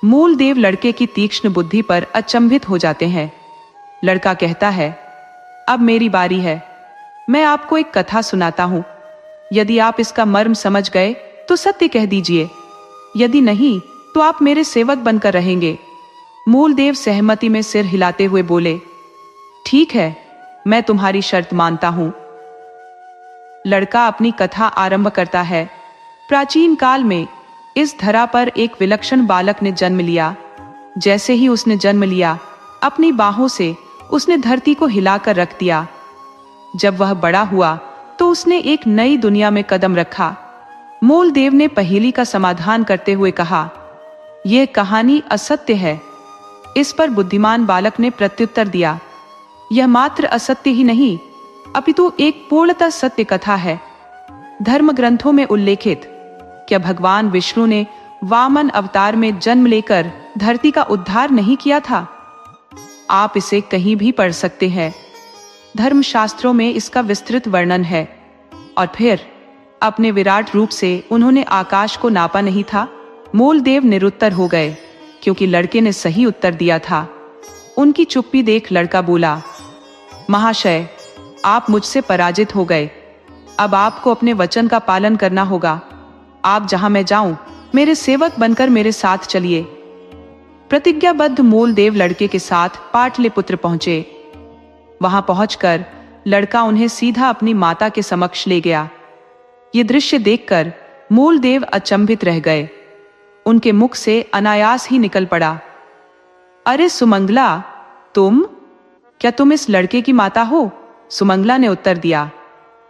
मूलदेव लड़के की तीक्ष्ण बुद्धि पर अचंभित हो जाते हैं। लड़का कहता है, अब मेरी बारी है। मैं आपको एक कथा सुनाता हूं। यदि आप इसका मर्म समझ गए तो सत्य कह दीजिए, यदि नहीं तो आप मेरे सेवक बनकर रहेंगे। मूलदेव सहमति में सिर हिलाते हुए बोले, ठीक है, मैं तुम्हारी शर्त मानता हूं। लड़का अपनी कथा आरंभ करता है। प्राचीन काल में इस धरा पर एक विलक्षण बालक ने जन्म लिया। जैसे ही उसने जन्म लिया, अपनी बाहों से उसने धरती को हिलाकर रख दिया। जब वह बड़ा हुआ तो उसने एक नई दुनिया में कदम रखा। मूलदेव ने पहेली का समाधान करते हुए कहा, यह कहानी असत्य है। इस पर बुद्धिमान बालक ने प्रत्युत्तर दिया, यह मात्र असत्य ही नहीं अपितु एक पूर्णतः सत्य कथा है। धर्म ग्रंथों में उल्लेखित, क्या भगवान विष्णु ने वामन अवतार में जन्म लेकर धरती का उद्धार नहीं किया था? आप इसे कहीं भी पढ़ सकते हैं। धर्मशास्त्रों में इसका विस्तृत वर्णन है। और फिर अपने विराट रूप से उन्होंने आकाश को नापा नहीं था? मूलदेव निरुत्तर हो गए क्योंकि लड़के ने सही उत्तर दिया था। उनकी चुप्पी देख लड़का बोला, महाशय, आप मुझसे पराजित हो गए। अब आपको अपने वचन का पालन करना होगा। आप जहां मैं जाऊं, मेरे सेवक बनकर मेरे साथ चलिए। प्रतिज्ञाबद्ध मूलदेव लड़के के साथ पाटलिपुत्र पहुंचे। वहां पहुंचकर लड़का उन्हें सीधा अपनी माता के समक्ष ले गया। ये दृश्य देखकर मूलदेव अचंभित रह गए। उनके मुख से अनायास ही निकल पड़ा, अरे सुमंगला, तुम? क्या तुम इस लड़के की माता हो? सुमंगला ने उत्तर दिया,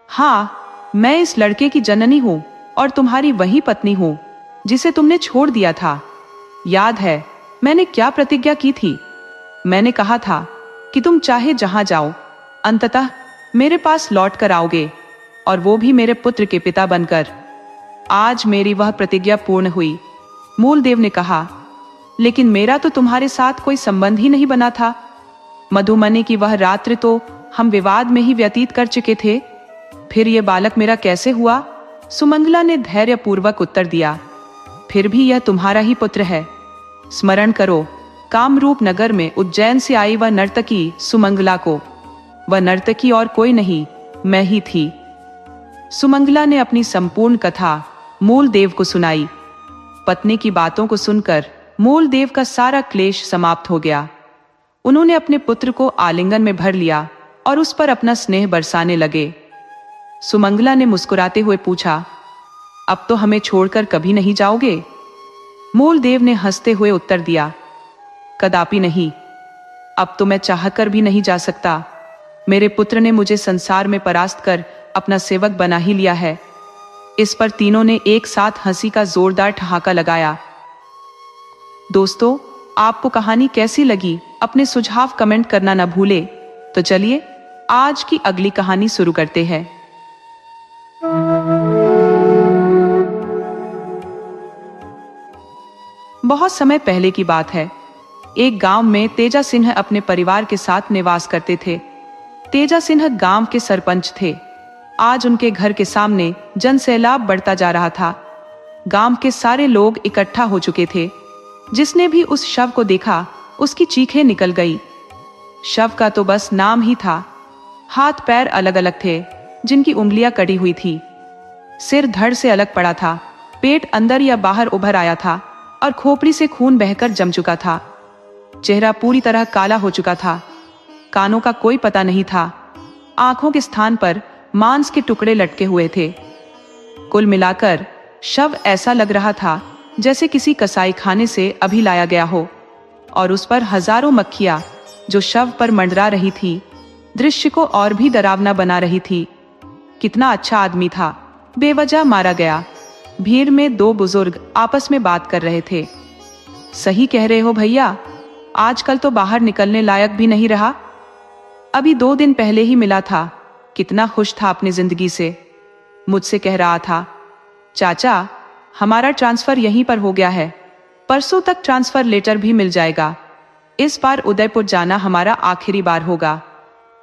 हाँ, मैं इस लड़के की जननी हूं और तुम्हारी वही पत्नी हूं जिसे तुमने छोड़ दिया था। याद है मैंने क्या प्रतिज्ञा की थी? मैंने कहा था कि तुम चाहे जहां जाओ, अंततः मेरे पास लौट कर आओगे, और वो भी मेरे पुत्र के पिता बनकर। आज मेरी वह प्रतिज्ञा पूर्ण हुई। मूलदेव ने कहा, लेकिन मेरा तो तुम्हारे साथ कोई संबंध ही नहीं बना था। मधुमनी की वह रात्रि तो हम विवाद में ही व्यतीत कर चुके थे। फिर यह बालक मेरा कैसे हुआ? सुमंगला ने धैर्यपूर्वक उत्तर दिया, फिर भी यह तुम्हारा ही पुत्र है। स्मरण करो, कामरूप नगर में उज्जैन से आई वह नर्तकी सुमंगला को। वह नर्तकी और कोई नहीं, मैं ही थी। सुमंगला ने अपनी संपूर्ण कथा मूलदेव को सुनाई। पत्नी की बातों को सुनकर मूलदेव का सारा क्लेश समाप्त हो गया। उन्होंने अपने पुत्र को आलिंगन में भर लिया और उस पर अपना स्नेह बरसाने लगे। सुमंगला ने मुस्कुराते हुए पूछा, अब तो हमें छोड़कर कभी नहीं जाओगे? मूलदेव ने हंसते हुए उत्तर दिया, कदापि नहीं। अब तो मैं चाहकर भी नहीं जा सकता। मेरे पुत्र ने मुझे संसार में परास्त कर अपना सेवक बना ही लिया है। इस पर तीनों ने एक साथ हंसी का जोरदार ठहाका लगाया। दोस्तों, आपको कहानी कैसी लगी? अपने सुझाव कमेंट करना न भूले। तो चलिए आज की अगली कहानी शुरू करते हैं। बहुत समय पहले की बात है। एक गांव में तेजा सिंह अपने परिवार के साथ निवास करते थे। तेजा सिंह गांव के सरपंच थे। आज उनके घर के सामने जनसैलाब बढ़ता जा रहा था। गांव के सारे लोग इकट्ठा हो चुके थे। जिसने भी उस शव को देखा उसकी चीखें निकल गई। शव का तो बस नाम ही था। हाथ पैर अलग अलग थे, जिनकी उंगलियां कटी हुई थी। सिर धड़ से अलग पड़ा था, पेट अंदर या बाहर उभर आया था और खोपड़ी से खून बहकर जम चुका था। चेहरा पूरी तरह काला हो चुका था। कानों का कोई पता नहीं था। आंखों के स्थान पर मांस के टुकड़े लटके हुए थे। कुल मिलाकर शव ऐसा लग रहा था जैसे किसी कसाई खाने से अभी लाया गया हो, और उस पर हजारों मक्खियां जो शव पर मंडरा रही थी, दृश्य को और भी डरावना बना रही थी। कितना अच्छा आदमी था, बेवजह मारा गया। भीड़ में दो बुजुर्ग आपस में बात कर रहे थे। सही कह रहे हो भैया, आजकल तो बाहर निकलने लायक भी नहीं रहा। अभी 2 दिन पहले ही मिला था, कितना खुश था अपनी जिंदगी से। मुझसे कह रहा था, चाचा हमारा ट्रांसफर यहीं पर हो गया है, परसों तक ट्रांसफर लेटर भी मिल जाएगा। इस बार उदयपुर जाना हमारा आखिरी बार होगा।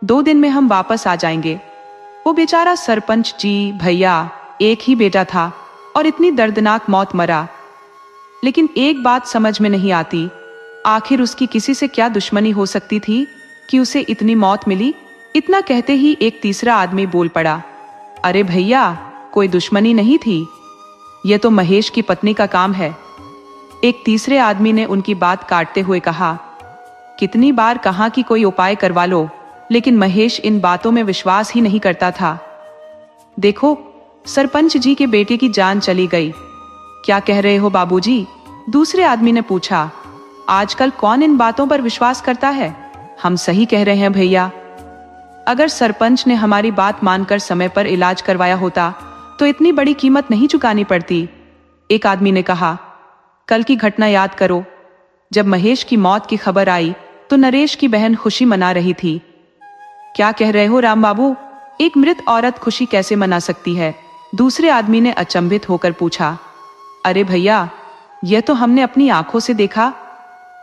2 दिन में हम वापस आ जाएंगे। वो बेचारा सरपंच जी भैया, एक ही बेटा था और इतनी दर्दनाक मौत मरा। लेकिन एक बात समझ में नहीं आती, आखिर उसकी किसी से क्या दुश्मनी हो सकती थी कि उसे इतनी मौत मिली। इतना कहते ही एक तीसरा आदमी बोल पड़ा, अरे भैया कोई दुश्मनी नहीं थी, यह तो महेश की पत्नी का काम है। एक तीसरे आदमी ने उनकी बात काटते हुए कहा, कितनी बार कहा कि कोई उपाय करवा लो, लेकिन महेश इन बातों में विश्वास ही नहीं करता था। देखो सरपंच जी के बेटे की जान चली गई। क्या कह रहे हो बाबूजी? दूसरे आदमी ने पूछा। आजकल कौन इन बातों पर विश्वास करता है? हम सही कह रहे हैं भैया। अगर सरपंच ने हमारी बात मानकर समय पर इलाज करवाया होता तो इतनी बड़ी कीमत नहीं चुकानी पड़ती। एक आदमी ने कहा, कल की घटना याद करो। जब महेश की मौत की खबर आई तो नरेश की बहन खुशी मना रही थी। क्या कह रहे हो राम बाबू, एक मृत औरत खुशी कैसे मना सकती है? दूसरे आदमी ने अचंभित होकर पूछा। अरे भैया, यह तो हमने अपनी आंखों से देखा।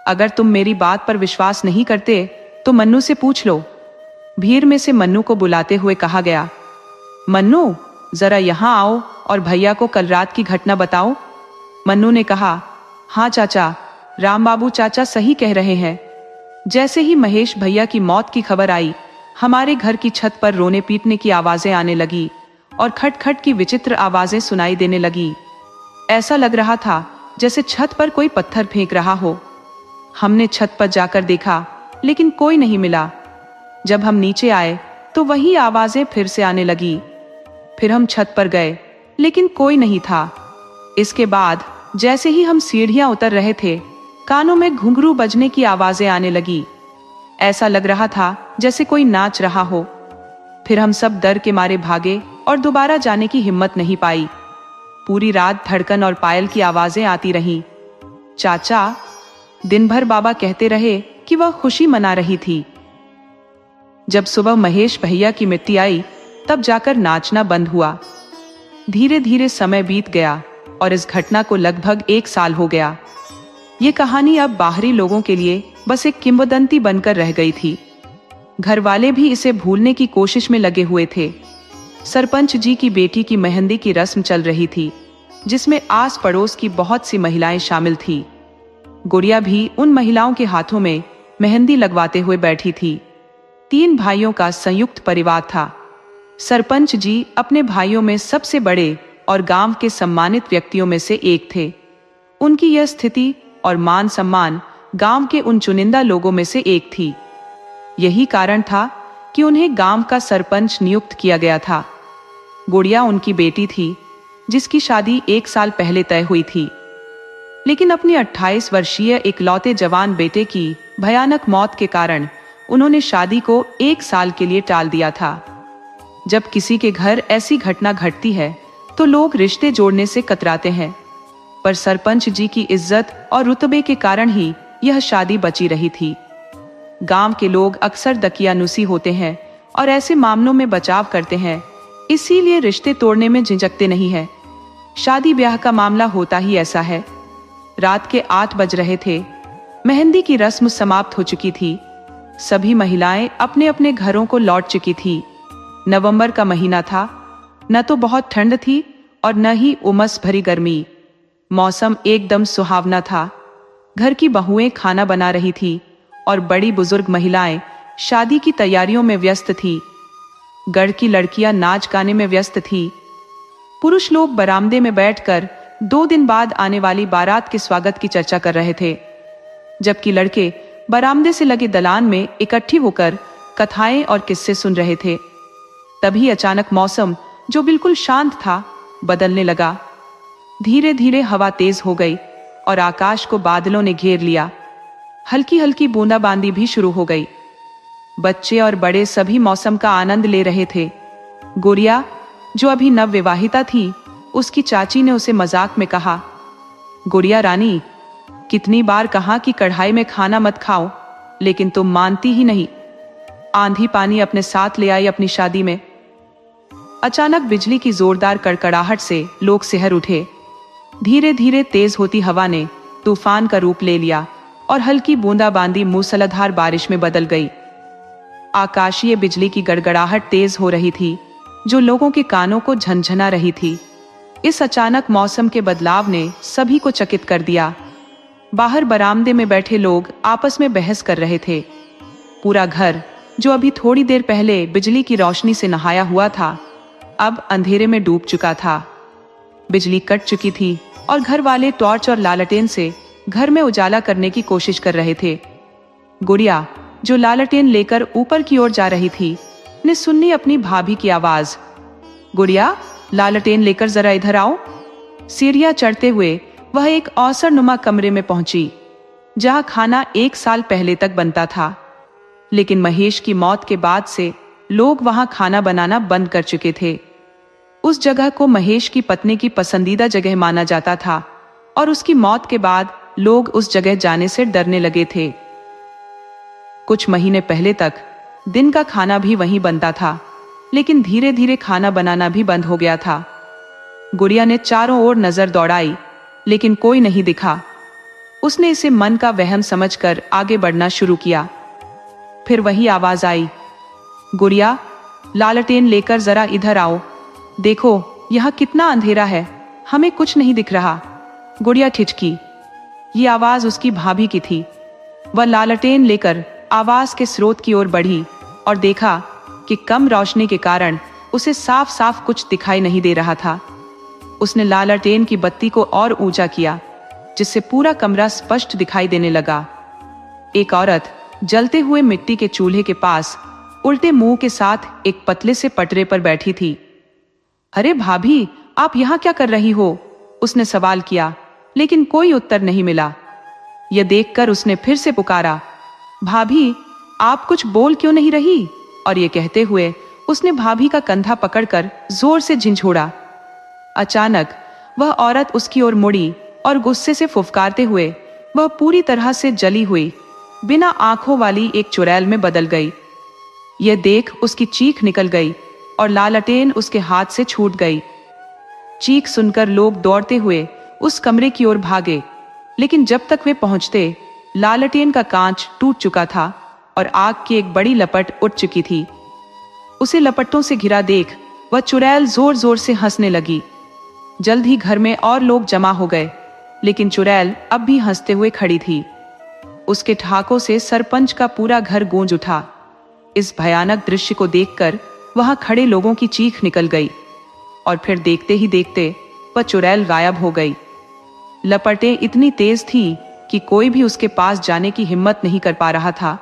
अगर तुम मेरी बात पर विश्वास नहीं करते तो मन्नू से पूछ लो। भीड़ में से मन्नू को बुलाते हुए कहा गया, मन्नू जरा यहाँ आओ और भैया को कल रात की घटना बताओ। मन्नू ने कहा, हाँ चाचा, राम बाबू चाचा सही कह रहे हैं। जैसे ही महेश भैया की मौत की खबर आई, हमारे घर की छत पर रोने पीटने की आवाजें आने लगी और खटखट की विचित्र आवाजें सुनाई देने लगी। ऐसा लग रहा था जैसे छत पर कोई पत्थर फेंक रहा हो। हमने छत पर जाकर देखा, लेकिन कोई नहीं मिला। जब हम नीचे आए तो वही आवाजें फिर से आने लगी। फिर हम छत पर गए, लेकिन कोई नहीं था। इसके बाद जैसे ही हम सीढ़ियां उतर रहे थे, कानों में घुंघरू बजने की आवाजें आने लगी। ऐसा लग रहा था जैसे कोई नाच रहा हो। फिर हम सब डर के मारे भागे और दोबारा जाने की हिम्मत नहीं पाई। पूरी रात धड़कन और पायल की आवाजें आती रहीं। चाचा, दिन भर बाबा कहते रहे कि वह खुशी मना रही थी। जब सुबह महेश भैया की मिट्टी आई, तब जाकर नाचना बंद हुआ। धीरे धीरे समय बीत गया और इस घटना को लगभग 1 साल हो गया। ये कहानी अब बाहरी लोगों के लिए बस एक किंवदंती बनकर रह गई थी। घर वाले भी इसे भूलने की कोशिश में लगे हुए थे। सरपंच जी की बेटी की मेहंदी की रस्म चल रही थी, जिसमें आस पड़ोस की बहुत सी महिलाएं शामिल थी। गुड़िया भी उन महिलाओं के हाथों में मेहंदी लगवाते हुए बैठी थी। 3 भाइयों का संयुक्त परिवार था। सरपंच जी अपने भाइयों में सबसे बड़े और गांव के सम्मानित व्यक्तियों में से एक थे। उनकी यह स्थिति और मान सम्मान गांव के उन चुनिंदा लोगों में से एक थी। यही कारण था कि उन्हें गांव का सरपंच नियुक्त किया गया था। गुड़िया उनकी बेटी थी, जिसकी शादी 1 साल पहले तय हुई थी। लेकिन अपनी 28 वर्षीय इकलौते जवान बेटे की भयानक मौत के कारण उन्होंने शादी को 1 साल के लिए टाल दिया था। जब किसी के घर ऐसी घटना घटती है तो लोग रिश्ते जोड़ने से कतराते हैं, पर सरपंच जी की इज्जत और रुतबे के कारण ही यह शादी बची रही थी। गांव के लोग अक्सर दकियानुसी होते हैं और ऐसे मामलों में बचाव करते हैं, इसीलिए रिश्ते तोड़ने में झिझकते नहीं है। शादी ब्याह का मामला होता ही ऐसा है। रात के 8 बज रहे थे। मेहंदी की रस्म समाप्त हो चुकी थी। सभी महिलाएं अपने अपने घरों को लौट चुकी थी। नवंबर का महीना था। न तो बहुत ठंड थी और न ही उमस भरी गर्मी। मौसम एकदम सुहावना था। घर की बहुएं खाना बना रही थी और बड़ी बुजुर्ग महिलाएं शादी की तैयारियों में व्यस्त थी। गढ़ की लड़कियां नाच गाने में व्यस्त थी। पुरुष लोग बरामदे में बैठकर 2 दिन बाद आने वाली बारात के स्वागत की चर्चा कर रहे थे, जबकि लड़के बरामदे से लगे दलान में इकट्ठी होकर कथाएं और किस्से सुन रहे थे। तभी अचानक मौसम, जो बिल्कुल शांत था, बदलने लगा। धीरे धीरे हवा तेज हो गई और आकाश को बादलों ने घेर लिया। हल्की हल्की बूंदाबांदी भी शुरू हो गई। बच्चे और बड़े सभी मौसम का आनंद ले रहे थे। गुड़िया, जो अभी नवविवाहिता थी, उसकी चाची ने उसे मजाक में कहा, गुड़िया रानी, कितनी बार कहा कि कढ़ाई में खाना मत खाओ, लेकिन तुम मानती ही नहीं। आंधी पानी अपने साथ ले आई अपनी शादी में। अचानक बिजली की जोरदार कड़कड़ाहट से लोग सिहर उठे। धीरे धीरे तेज होती हवा ने तूफान का रूप ले लिया और हल्की बूंदाबांदी मूसलाधार बारिश में बदल गई। आकाशीय बिजली की गड़गड़ाहट तेज हो रही थी, जो लोगों के कानों को झनझना रही थी। इस अचानक मौसम के बदलाव ने सभी को चकित कर दिया। बाहर बरामदे में बैठे लोग आपस में बहस कर रहे थे। पूरा घर, जो अभी थोड़ी देर पहले बिजली की रोशनी से नहाया हुआ था, अब अंधेरे में डूब चुका था। बिजली कट चुकी थी और घर वाले टॉर्च और लालटेन से घर में उजाला करने की कोशिश कर रहे थे। गुड़िया, जो लालटेन लेकर ऊपर की ओर जा रही थी, ने सुनी अपनी भाभी की आवाज, गुड़िया, लालटेन लेकर जरा इधर आओ। सीढ़ियां चढ़ते हुए वह एक अवसरनुमा कमरे में पहुंची, जहां खाना 1 साल पहले तक बनता था। लेकिन महेश की मौत के बाद से लोग वहां खाना बनाना बंद कर चुके थे। उस जगह को महेश की पत्नी की पसंदीदा जगह माना जाता था और उसकी मौत के बाद लोग उस जगह जाने से डरने लगे थे। कुछ महीने पहले तक दिन का खाना भी वहीं बनता था, लेकिन धीरे धीरे खाना बनाना भी बंद हो गया था। गुड़िया ने चारों ओर नजर दौड़ाई, लेकिन कोई नहीं दिखा। उसने इसे मन का वहम समझकर आगे बढ़ना शुरू किया। फिर वही आवाज आई, गुड़िया, लालटेन लेकर जरा इधर आओ। देखो, यहाँ कितना अंधेरा है, हमें कुछ नहीं दिख रहा। गुड़िया ठिठकी। ये आवाज उसकी भाभी की थी। वह लालटेन लेकर आवाज के स्रोत की ओर बढ़ी और देखा कि कम रोशनी के कारण उसे साफ साफ कुछ दिखाई नहीं दे रहा था। उसने लालटेन की बत्ती को और ऊंचा किया, जिससे पूरा कमरा स्पष्ट दिखाई देने लगा। एक औरत जलते हुए मिट्टी के चूल्हे के पास उल्टे मुंह के साथ एक पतले से पटरे पर बैठी थी। अरे भाभी, आप यहाँ क्या कर रही हो? उसने सवाल किया, लेकिन कोई उत्तर नहीं मिला। यह देखकर उसने फिर से पुकारा, भाभी, आप कुछ बोल क्यों नहीं रही? और ये कहते हुए उसने भाभी का कंधा पकड़कर जोर से झिंझोड़ा। अचानक वह औरत उसकी ओर मुड़ी और गुस्से से फुफकारते हुए वह पूरी तरह से जली हुई, बिना आंखों वाली एक चुड़ैल में बदल गई। यह देख उसकी चीख निकल गई और लालटेन उसके हाथ से छूट गई। चीख सुनकर लोग दौड़ते हुए उस कमरे की ओर भागे, लेकिन जब तक वे पहुंचते, लालटेन का कांच टूट चुका था और आग की एक बड़ी लपट उठ चुकी थी। उसे लपटों से घिरा देख वह चुड़ैल जोर जोर से हंसने लगी। जल्द ही घर में और लोग जमा हो गए, लेकिन चुड़ैल अब भी हंसते हुए खड़ी थी। उसके ठहाकों से सरपंच का पूरा घर गूंज उठा। इस भयानक दृश्य को देखकर वहां खड़े लोगों की चीख निकल गई और फिर देखते ही देखते वह चुड़ैल गायब हो गई। लपटें इतनी तेज थी कि कोई भी उसके पास जाने की हिम्मत नहीं कर पा रहा था।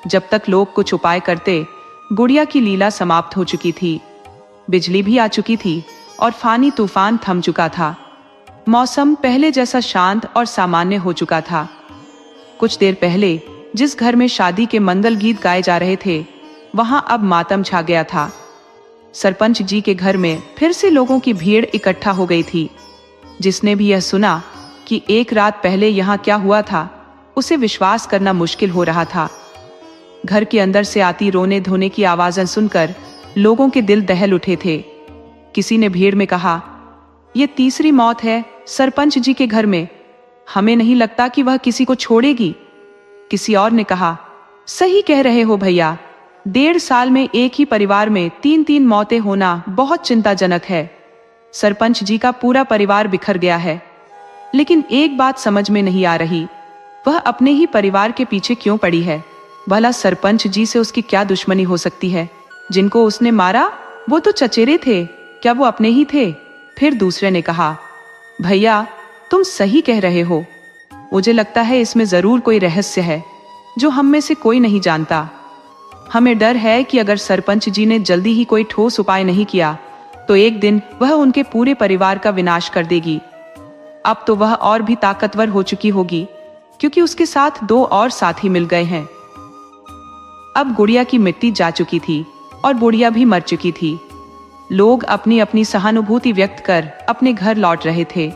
जब तक लोग कुछ उपाय करते, गुड़िया की लीला समाप्त हो चुकी थी। बिजली भी आ चुकी थी और फानी तूफान थम चुका था। मौसम पहले जैसा शांत और सामान्य हो चुका था। कुछ देर पहले जिस घर में शादी के मंगल गीत गाए जा रहे थे, वहां अब मातम छा गया था। सरपंच जी के घर में फिर से लोगों की भीड़ इकट्ठा हो गई थी। जिसने भी यह सुना कि एक रात पहले यहाँ क्या हुआ था, उसे विश्वास करना मुश्किल हो रहा था। घर के अंदर से आती रोने धोने की आवाजें सुनकर लोगों के दिल दहल उठे थे। किसी ने भीड़ में कहा, यह तीसरी मौत है सरपंच जी के घर में। हमें नहीं लगता कि वह किसी को छोड़ेगी। किसी और ने कहा, सही कह रहे हो भैया, 1.5 साल में एक ही परिवार में 3-3 मौतें होना बहुत चिंताजनक है। सरपंच जी का पूरा परिवार बिखर गया है। लेकिन एक बात समझ में नहीं आ रही, वह अपने ही परिवार के पीछे क्यों पड़ी है? भला सरपंच जी से उसकी क्या दुश्मनी हो सकती है? जिनको उसने मारा वो तो चचेरे थे, क्या वो अपने ही थे? फिर दूसरे ने कहा, भैया तुम सही कह रहे हो, मुझे लगता है इसमें जरूर कोई रहस्य है जो हम में से कोई नहीं जानता। हमें डर है कि अगर सरपंच जी ने जल्दी ही कोई ठोस उपाय नहीं किया तो एक दिन वह उनके पूरे परिवार का विनाश कर देगी। अब तो वह और भी ताकतवर हो चुकी होगी, क्योंकि उसके साथ 2 और साथी मिल गए हैं। अब गुड़िया की मिट्टी जा चुकी थी और बुढ़िया भी मर चुकी थी। लोग अपनी अपनी सहानुभूति व्यक्त कर अपने घर लौट रहे थे।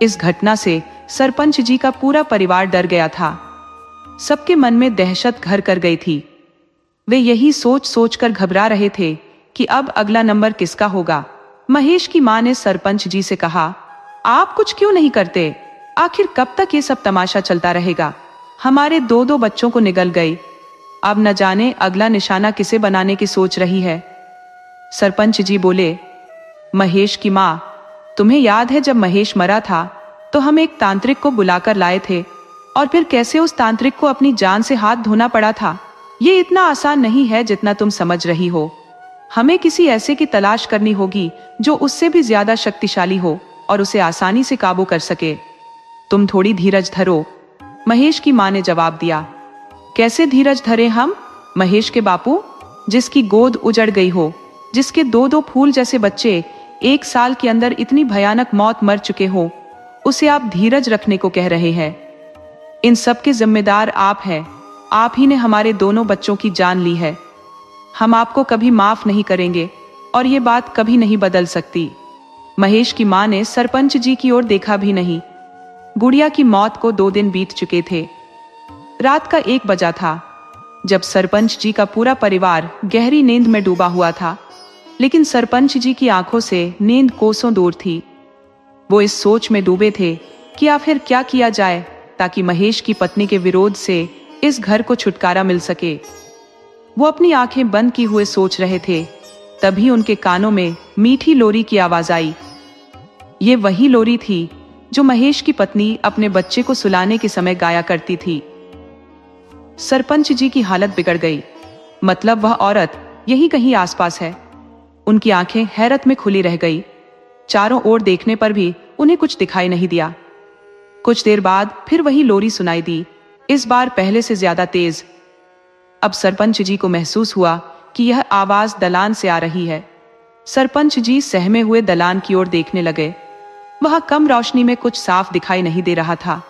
इस घटना से सरपंच जी का पूरा परिवार डर गया था। सबके मन में दहशत घर कर गई थी। वे यही सोच सोच कर घबरा रहे थे कि अब अगला नंबर किसका होगा। महेश की मां ने सरपंच जी से कहा, आप कुछ क्यों नहीं करते? आखिर कब तक ये सब तमाशा चलता रहेगा? हमारे 2-2 बच्चों को निगल गई, अब न जाने अगला निशाना किसे बनाने की सोच रही है। सरपंच जी बोले, महेश की मां, तुम्हें याद है जब महेश मरा था तो हम एक तांत्रिक को बुलाकर लाए थे और फिर कैसे उस तांत्रिक को अपनी जान से हाथ धोना पड़ा था? ये इतना आसान नहीं है जितना तुम समझ रही हो। हमें किसी ऐसे की तलाश करनी होगी जो उससे भी ज्यादा शक्तिशाली हो और उसे आसानी से काबू कर सके। तुम थोड़ी धीरज धरो, महेश की मां ने जवाब दिया। कैसे धीरज धरे हम? महेश के बापू, जिसकी गोद उजड़ गई हो, जिसके 2-2 फूल जैसे बच्चे 1 साल के अंदर इतनी भयानक मौत मर चुके हो, उसे आप धीरज रखने को कह रहे हैं? इन सब के जिम्मेदार आप हैं। आप ही ने हमारे दोनों बच्चों की जान ली है। हम आपको कभी माफ नहीं करेंगे और ये बात कभी नहीं बदल सकती। महेश की मां ने सरपंच जी की ओर देखा भी नहीं। गुड़िया की मौत को 2 दिन बीत चुके थे। रात का 1 बजा था जब सरपंच जी का पूरा परिवार गहरी नींद में डूबा हुआ था। लेकिन सरपंच जी की आंखों से नींद कोसों दूर थी। वो इस सोच में डूबे थे कि आखिर क्या किया जाए ताकि महेश की पत्नी के विरोध से इस घर को छुटकारा मिल सके। वो अपनी आंखें बंद किए हुए सोच रहे थे, तभी उनके कानों में मीठी लोरी की आवाज आई। ये वही लोरी थी जो महेश की पत्नी अपने बच्चे को सुलाने के समय गाया करती थी। सरपंच जी की हालत बिगड़ गई। मतलब वह औरत यहीं कहीं आसपास है। उनकी आंखें हैरत में खुली रह गई। चारों ओर देखने पर भी उन्हें कुछ दिखाई नहीं दिया। कुछ देर बाद फिर वही लोरी सुनाई दी, इस बार पहले से ज्यादा तेज। अब सरपंच जी को महसूस हुआ कि यह आवाज दलान से आ रही है। सरपंच जी सहमे हुए दलान की ओर देखने लगे। वहां कम रोशनी में कुछ साफ दिखाई नहीं दे रहा था।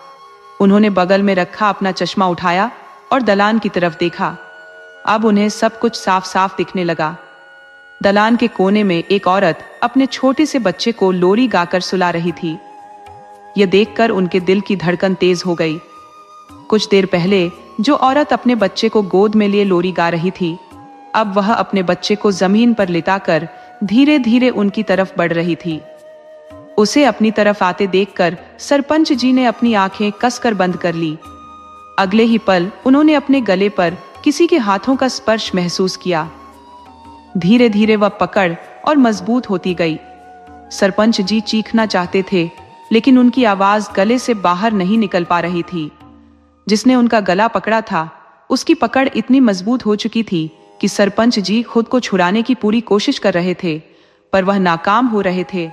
उन्होंने बगल में रखा अपना चश्मा उठाया और दलान की तरफ देखा। अब उन्हें सब कुछ साफ साफ दिखने लगा। दलान के कोने में एक औरत अपने छोटे से बच्चे को लोरी गाकर सुला रही थी। यह देखकर उनके दिल की धड़कन तेज हो गई। कुछ देर पहले जो औरत अपने बच्चे को गोद में लिए लोरी गा रही थी, अब वह अपने बच्चे को जमीन पर लिटाकर धीरे धीरे उनकी तरफ बढ़ रही थी। उसे अपनी तरफ आते देखकर सरपंच जी ने अपनी आंखें कसकर बंद कर ली। अगले ही पल उन्होंने अपने गले पर किसी के हाथों का स्पर्श महसूस किया। धीरे धीरे वह पकड़ और मजबूत होती गई। सरपंच जी चीखना चाहते थे, लेकिन उनकी आवाज गले से बाहर नहीं निकल पा रही थी। जिसने उनका गला पकड़ा था, उसकी पकड़ इतनी मजबूत हो चुकी थी कि सरपंच जी खुद को छुड़ाने की पूरी कोशिश कर रहे थे, पर वह नाकाम हो रहे थे।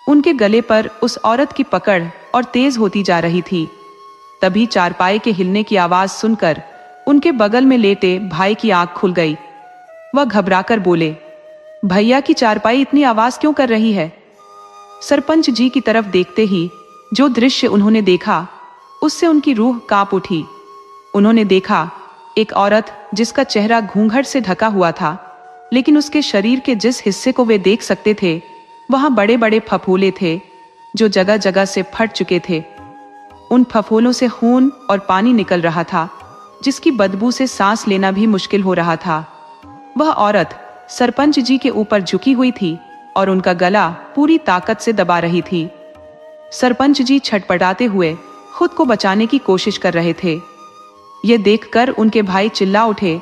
उनके गले पर उस औरत की पकड़ और तेज होती जा रही थी। तभी चारपाई के हिलने की आवाज सुनकर उनके बगल में लेटे भाई की आंख खुल गई। वह घबराकर बोले, भैया की चारपाई इतनी आवाज क्यों कर रही है? सरपंच जी की तरफ देखते ही जो दृश्य उन्होंने देखा, उससे उनकी रूह कांप उठी। उन्होंने देखा एक औरत जिसका चेहरा घूंघट से ढका हुआ था, लेकिन उसके शरीर के जिस हिस्से को वे देख सकते थे, वहां बड़े बड़े फफोले थे जो जगह जगह से फट चुके थे। उन फफोलों से खून और पानी निकल रहा था, जिसकी बदबू से सांस लेना भी मुश्किल हो रहा था। वह औरत सरपंच जी के ऊपर झुकी हुई थी और उनका गला पूरी ताकत से दबा रही थी। सरपंच जी छटपटाते हुए खुद को बचाने की कोशिश कर रहे थे। ये देखकर उनके भाई चिल्ला उठे,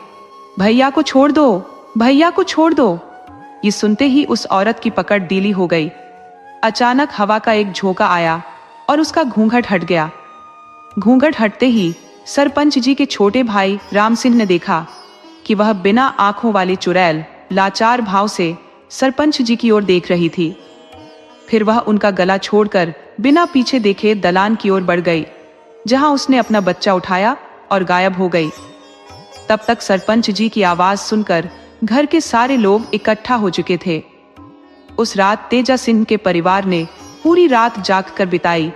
भैया को छोड़ दो, भैया को छोड़ दो। ये सुनते ही उस औरत की पकड़ ढीली हो गई। अचानक हवा का एक झोंका आया और उसका घूंघट हट गया। घूंघट हटते ही सरपंच जी के छोटे भाई राम सिंह ने देखा कि वह बिना आंखों वाली चुड़ैल लाचार भाव से सरपंच जी की ओर देख रही थी। फिर वह उनका गला छोड़कर बिना पीछे देखे दलान की ओर बढ़ गई, जहां उसने अपना बच्चा उठाया और गायब हो गई। तब तक सरपंच जी की आवाज सुनकर घर के सारे लोग इकट्ठा हो चुके थे। उस रात तेजा सिंह के परिवार ने पूरी रात जागकर बिताई।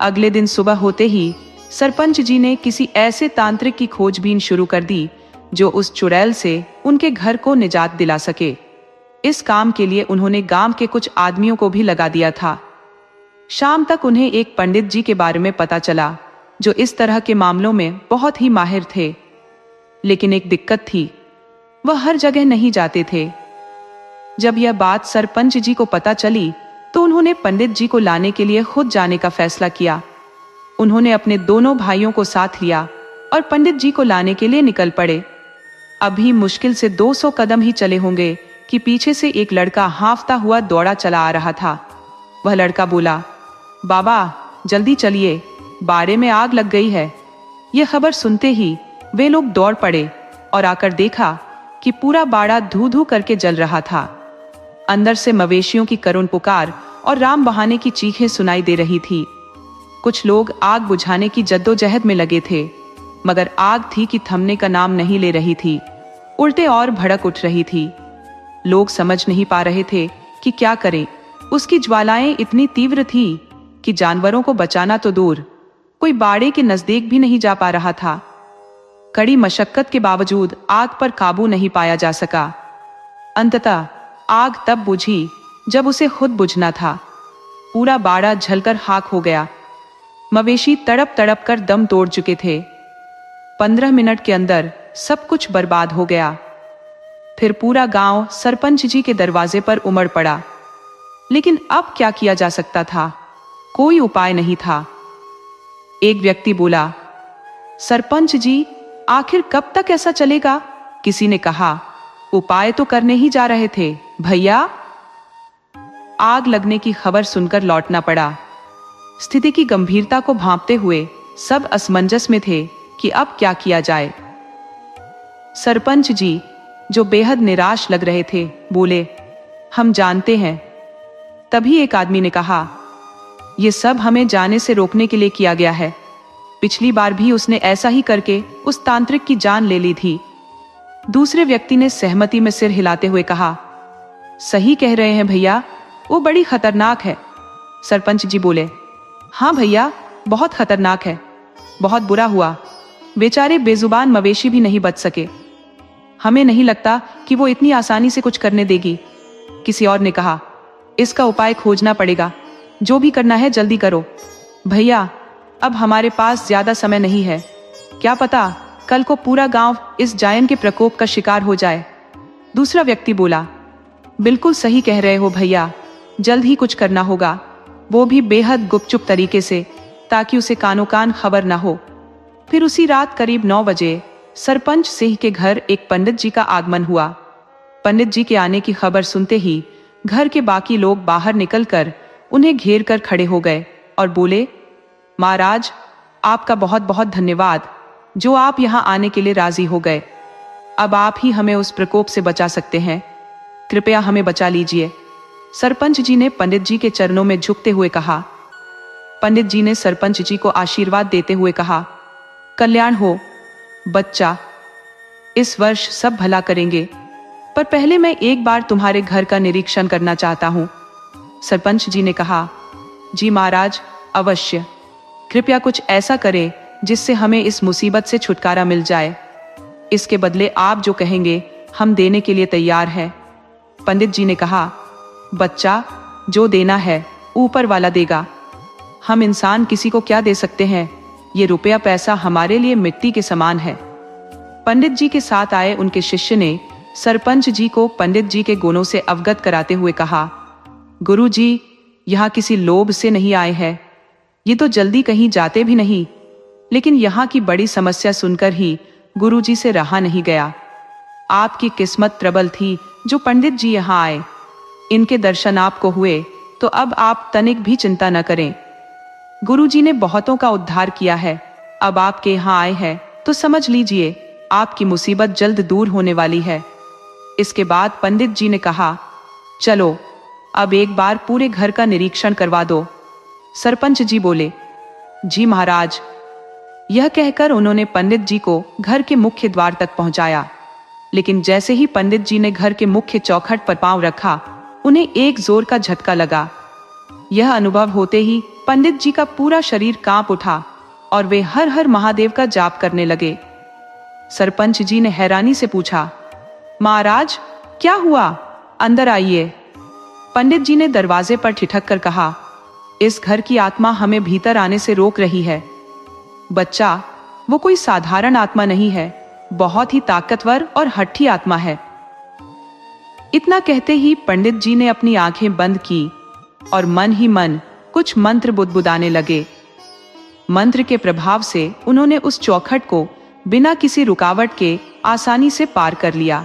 अगले दिन सुबह होते ही सरपंच जी ने किसी ऐसे तांत्रिक की खोजबीन शुरू कर दी जो उस चुड़ैल से उनके घर को निजात दिला सके। इस काम के लिए उन्होंने गांव के कुछ आदमियों को भी लगा दिया था। शाम तक उन्हें एक पंडित जी के बारे में पता चला जो इस तरह के मामलों में बहुत ही माहिर थे। लेकिन एक दिक्कत थी, वह हर जगह नहीं जाते थे। जब यह बात सरपंच जी को पता चली तो उन्होंने पंडित जी को लाने के लिए खुद जाने का फैसला किया। उन्होंने अपने दोनों भाइयों को साथ लिया और पंडित जी को लाने के लिए निकल पड़े। अभी मुश्किल से 200 कदम ही चले होंगे कि पीछे से एक लड़का हांफता हुआ दौड़ा चला आ रहा था। वह लड़का बोला, बाबा जल्दी चलिए, बाड़े में आग लग गई है। यह खबर सुनते ही वे लोग दौड़ पड़े और आकर देखा कि पूरा बाड़ा धू धू करके जल रहा था। अंदर से मवेशियों की करुण पुकार और राम बहाने की चीखें सुनाई दे रही थी। कुछ लोग आग बुझाने की जद्दोजहद में लगे थे, मगर आग थी कि थमने का नाम नहीं ले रही थी, उल्टे और भड़क उठ रही थी। लोग समझ नहीं पा रहे थे कि क्या करें। उसकी ज्वालाएं इतनी तीव्र थी कि जानवरों को बचाना तो दूर, कोई बाड़े के नजदीक भी नहीं जा पा रहा था। कड़ी मशक्कत के बावजूद आग पर काबू नहीं पाया जा सका। अंततः आग तब बुझी जब उसे खुद बुझना था। पूरा बाड़ा जलकर खाक हो गया। मवेशी तड़प तड़प कर दम तोड़ चुके थे। 15 मिनट के अंदर सब कुछ बर्बाद हो गया। फिर पूरा गांव सरपंच जी के दरवाजे पर उमड़ पड़ा। लेकिन अब क्या किया जा सकता था? कोई उपाय नहीं था। एक व्यक्ति बोला, सरपंच जी आखिर कब तक ऐसा चलेगा? किसी ने कहा, उपाय तो करने ही जा रहे थे भैया। आग लगने की खबर सुनकर लौटना पड़ा। स्थिति की गंभीरता को भांपते हुए सब असमंजस में थे कि अब क्या किया जाए। सरपंच जी, जो बेहद निराश लग रहे थे, बोले, हम जानते हैं। तभी एक आदमी ने कहा, यह सब हमें जाने से रोकने के लिए किया गया है। पिछली बार भी उसने ऐसा ही करके उस तांत्रिक की जान ले ली थी। दूसरे व्यक्ति ने सहमति में सिर हिलाते हुए कहा, सही कह रहे हैं भैया, वो बड़ी खतरनाक है। सरपंच जी बोले, हाँ भैया, बहुत खतरनाक है। बहुत बुरा हुआ, बेचारे बेजुबान मवेशी भी नहीं बच सके। हमें नहीं लगता कि वो इतनी आसानी से कुछ करने देगी। किसी और ने कहा, इसका उपाय खोजना पड़ेगा, जो भी करना है जल्दी करो। भैया, अब हमारे पास ज्यादा समय नहीं है। क्या पता कल को पूरा गांव इस जायन के प्रकोप का शिकार हो जाए। दूसरा व्यक्ति बोला, बिल्कुल सही कह रहे हो भैया, जल्द ही कुछ करना होगा, वो भी बेहद गुपचुप तरीके से, ताकि उसे कानो कान खबर ना हो। फिर उसी रात करीब 9 बजे सरपंच सिंह के घर एक पंडित जी का आगमन हुआ। पंडित जी के आने की खबर सुनते ही घर के बाकी लोग बाहर निकलकर उन्हें घेर कर खड़े हो गए और बोले, महाराज, आपका बहुत बहुत धन्यवाद, जो आप यहाँ आने के लिए राजी हो गए। अब आप ही हमें उस प्रकोप से बचा सकते हैं, कृपया हमें बचा लीजिए। सरपंच जी ने पंडित जी के चरणों में झुकते हुए कहा। पंडित जी ने सरपंच जी को आशीर्वाद देते हुए कहा, कल्याण हो बच्चा, इस वर्ष सब भला करेंगे, पर पहले मैं एक बार तुम्हारे घर का निरीक्षण करना चाहता हूँ। सरपंच जी ने कहा, जी महाराज, अवश्य। कृपया कुछ ऐसा करें जिससे हमें इस मुसीबत से छुटकारा मिल जाए। इसके बदले आप जो कहेंगे हम देने के लिए तैयार हैं। पंडित जी ने कहा, बच्चा, जो देना है ऊपर वाला देगा। हम इंसान किसी को क्या दे सकते हैं? ये रुपया पैसा हमारे लिए मिट्टी के समान है। पंडित जी के साथ आए उनके शिष्य ने सरपंच जी को पंडित जी के गुणों से अवगत कराते हुए कहा, गुरु जी, यहाँ किसी लोभ से नहीं आए हैं, ये तो जल्दी कहीं जाते भी नहीं। लेकिन यहाँ की बड़ी समस्या सुनकर ही गुरुजी से रहा नहीं गया। आपकी किस्मत प्रबल थी जो पंडित जी यहाँ आए। इनके दर्शन आपको हुए तो अब आप तनिक भी चिंता न करें। गुरुजी ने बहुतों का उद्धार किया है, अब आपके यहाँ आए हैं तो समझ लीजिए आपकी मुसीबत जल्द दूर होने वाली है। इसके बाद पंडित जी ने कहा, चलो अब एक बार पूरे घर का निरीक्षण करवा दो। सरपंच जी बोले, जी महाराज। यह कहकर उन्होंने पंडित जी को घर के मुख्य द्वार तक पहुंचाया। लेकिन जैसे ही पंडित जी ने घर के मुख्य चौखट पर पांव रखा, उन्हें एक जोर का झटका लगा। यह अनुभव होते ही पंडित जी का पूरा शरीर कांप उठा और वे हर हर महादेव का जाप करने लगे। सरपंच जी ने हैरानी से पूछा, महाराज क्या हुआ, अंदर आइए। पंडित जी ने दरवाजे पर ठिठक कर कहा, इस घर की आत्मा हमें भीतर आने से रोक रही है। बच्चा, वो कोई साधारण आत्मा नहीं है, बहुत ही ताकतवर और हठी आत्मा है। इतना कहते ही पंडित जी ने अपनी आंखें बंद की और मन ही मन कुछ मंत्र बुदबुदाने लगे। मंत्र के प्रभाव से उन्होंने उस चौखट को बिना किसी रुकावट के आसानी से पार कर लिया।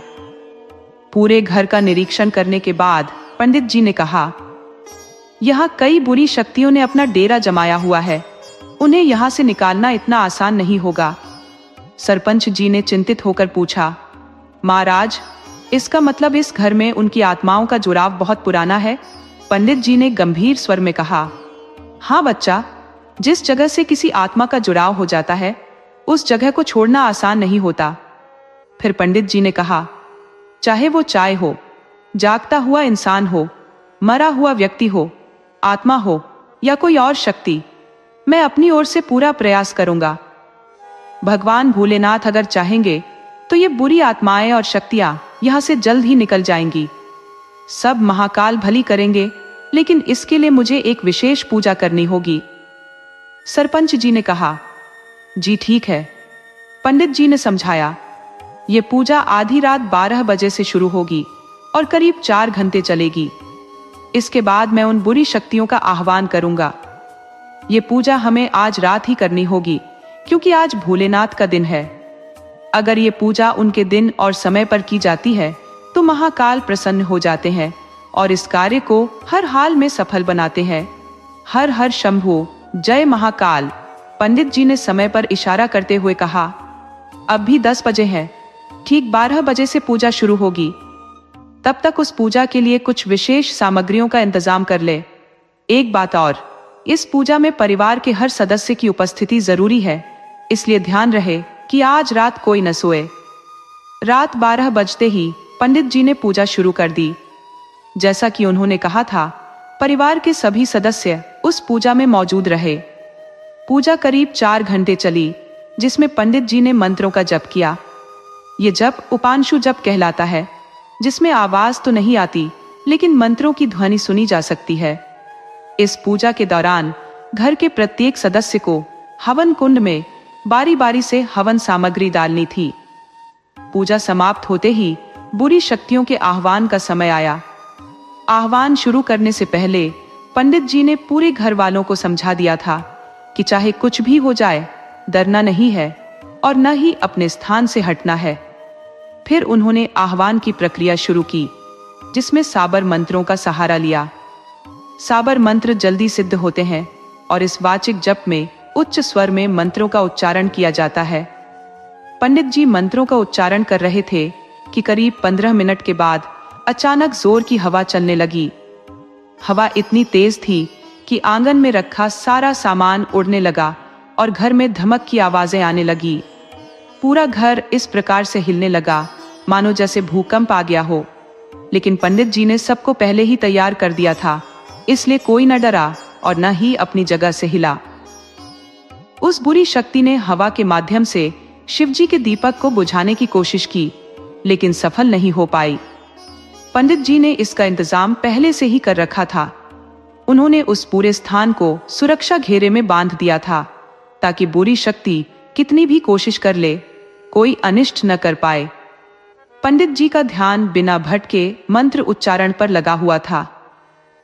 पूरे घर का निरीक्षण करने के बाद पंडित जी ने कहा, यहाँ कई बुरी शक्तियों ने अपना डेरा जमाया हुआ है, उन्हें यहाँ से निकालना इतना आसान नहीं होगा। सरपंच जी ने चिंतित होकर पूछा, महाराज इसका मतलब इस घर में उनकी आत्माओं का जुड़ाव बहुत पुराना है? पंडित जी ने गंभीर स्वर में कहा, हाँ बच्चा, जिस जगह से किसी आत्मा का जुड़ाव हो जाता है उस जगह को छोड़ना आसान नहीं होता। फिर पंडित जी ने कहा, चाहे वो चाय हो, जागता हुआ इंसान हो, मरा हुआ व्यक्ति हो, आत्मा हो या कोई और शक्ति, मैं अपनी ओर से पूरा प्रयास करूंगा। भगवान भोलेनाथ अगर चाहेंगे तो ये बुरी आत्माएं और शक्तियां यहां से जल्द ही निकल जाएंगी। सब महाकाल भली करेंगे, लेकिन इसके लिए मुझे एक विशेष पूजा करनी होगी। सरपंच जी ने कहा, जी ठीक है। पंडित जी ने समझाया, ये पूजा आधी रात 12 बजे से शुरू होगी और करीब 4 घंटे चलेगी। इसके बाद मैं उन बुरी शक्तियों का आह्वान करूंगा। ये पूजा हमें आज रात ही करनी होगी, क्योंकि आज भोलेनाथ का दिन है। अगर ये पूजा उनके दिन और समय पर की जाती है तो महाकाल प्रसन्न हो जाते हैं और इस कार्य को हर हाल में सफल बनाते हैं। हर हर शंभु, जय महाकाल। पंडित जी ने समय पर इशारा करते हुए कहा, अब भी 10 बजे हैं, ठीक 12 बजे से पूजा शुरू होगी। तब तक उस पूजा के लिए कुछ विशेष सामग्रियों का इंतजाम कर ले। एक बात और, इस पूजा में परिवार के हर सदस्य की उपस्थिति जरूरी है, इसलिए ध्यान रहे कि आज रात कोई न सोए। रात 12 बजते ही पंडित जी ने पूजा शुरू कर दी। जैसा कि उन्होंने कहा था, परिवार के सभी सदस्य उस पूजा में मौजूद रहे। पूजा करीब 4 घंटे चली, जिसमें पंडित जी ने मंत्रों का जप किया। ये जप उपांशु जप कहलाता है, जिसमें आवाज तो नहीं आती लेकिन मंत्रों की ध्वनि सुनी जा सकती है। इस पूजा के दौरान घर के प्रत्येक सदस्य को हवन कुंड में बारी बारी से हवन सामग्री डालनी थी। पूजा समाप्त होते ही बुरी शक्तियों के आह्वान का समय आया। आह्वान शुरू करने से पहले पंडित जी ने पूरे घर वालों को समझा दिया था कि चाहे कुछ भी हो जाए, डरना नहीं है और न ही अपने स्थान से हटना है। फिर उन्होंने आह्वान की प्रक्रिया शुरू की, जिसमें साबर मंत्रों का सहारा लिया। साबर मंत्र जल्दी सिद्ध होते हैं और इस वाचिक जप में उच्च स्वर में मंत्रों का उच्चारण किया जाता है। पंडित जी मंत्रों का उच्चारण कर रहे थे कि करीब 15 मिनट के बाद अचानक जोर की हवा चलने लगी। हवा इतनी तेज थी कि आंगन में रखा सारा सामान उड़ने लगा और घर में धमक की आवाजें आने लगी। पूरा घर इस प्रकार से हिलने लगा मानो जैसे भूकंप आ गया हो। लेकिन पंडित जी ने सबको पहले ही तैयार कर दिया था, इसलिए कोई न डरा और न ही अपनी जगह से हिला। उस बुरी शक्ति ने हवा के माध्यम से शिवजी के दीपक को बुझाने की कोशिश की, लेकिन सफल नहीं हो पाई। पंडित जी ने इसका इंतजाम पहले से ही कर रखा था। उन्होंने उस पूरे स्थान को सुरक्षा घेरे में बांध दिया था, ताकि बुरी शक्ति कितनी भी कोशिश कर ले, कोई अनिष्ट न कर पाए। पंडित जी का ध्यान बिना भटके मंत्र उच्चारण पर लगा हुआ था।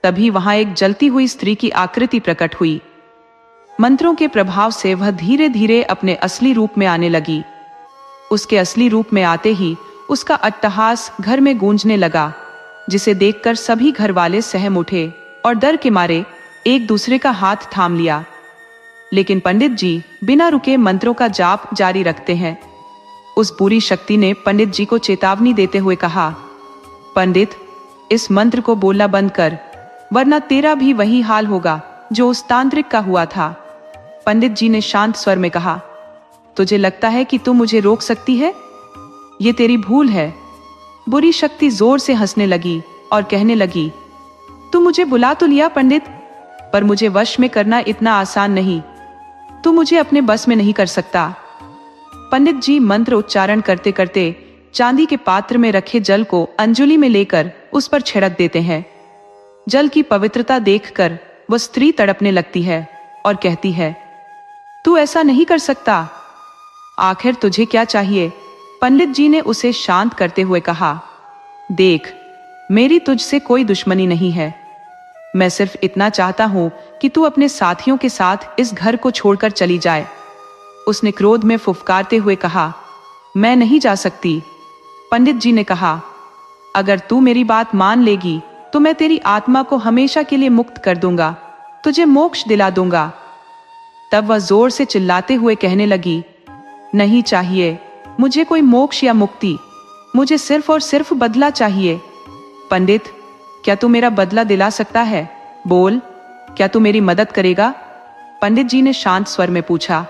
तभी वहां एक जलती हुई स्त्री की आकृति प्रकट हुई। मंत्रों के प्रभाव से वह धीरे धीरे अपने असली रूप में आने लगी। उसके असली रूप में आते ही उसका अट्टहास घर में गूंजने लगा, जिसे देखकर सभी घर वाले सहम उठे और डर के मारे एक दूसरे का हाथ थाम लिया। लेकिन पंडित जी बिना रुके मंत्रों का जाप जारी रखते हैं। उस बुरी शक्ति ने पंडित जी को चेतावनी देते हुए कहा, पंडित, इस मंत्र को बोलना बंद कर, वरना तेरा भी वही हाल होगा जो उस तांत्रिक का हुआ था। पंडित जी ने शांत स्वर में कहा, तुझे लगता है कि तू मुझे रोक सकती है? ये तेरी भूल है। बुरी शक्ति जोर से हंसने लगी और कहने लगी, तू मुझे बुला तो लिया पंडित, पर मुझे वश में करना इतना आसान नहीं। तू मुझे अपने बस में नहीं कर सकता। पंडित जी मंत्र उच्चारण करते करते चांदी के पात्र में रखे जल को अंजुलि में लेकर उस पर छिड़क देते हैं। जल की पवित्रता देखकर वह स्त्री तड़पने लगती है और कहती है, तू ऐसा नहीं कर सकता। आखिर तुझे क्या चाहिए? पंडित जी ने उसे शांत करते हुए कहा, देख, मेरी तुझसे कोई दुश्मनी नहीं है। मैं सिर्फ इतना चाहता हूं कि तू अपने साथियों के साथ इस घर को छोड़कर चली जाए। उसने क्रोध में फुफकारते हुए कहा, मैं नहीं जा सकती। पंडित जी ने कहा, अगर तू मेरी बात मान लेगी तो मैं तेरी आत्मा को हमेशा के लिए मुक्त कर दूंगा, तुझे मोक्ष दिला दूंगा। तब वह जोर से चिल्लाते हुए कहने लगी, नहीं चाहिए मुझे कोई मोक्ष या मुक्ति, मुझे सिर्फ और सिर्फ बदला चाहिए। पंडित, क्या तू मेरा बदला दिला सकता है? बोल, क्या तू मेरी मदद करेगा? पंडित जी ने शांत स्वर में पूछा,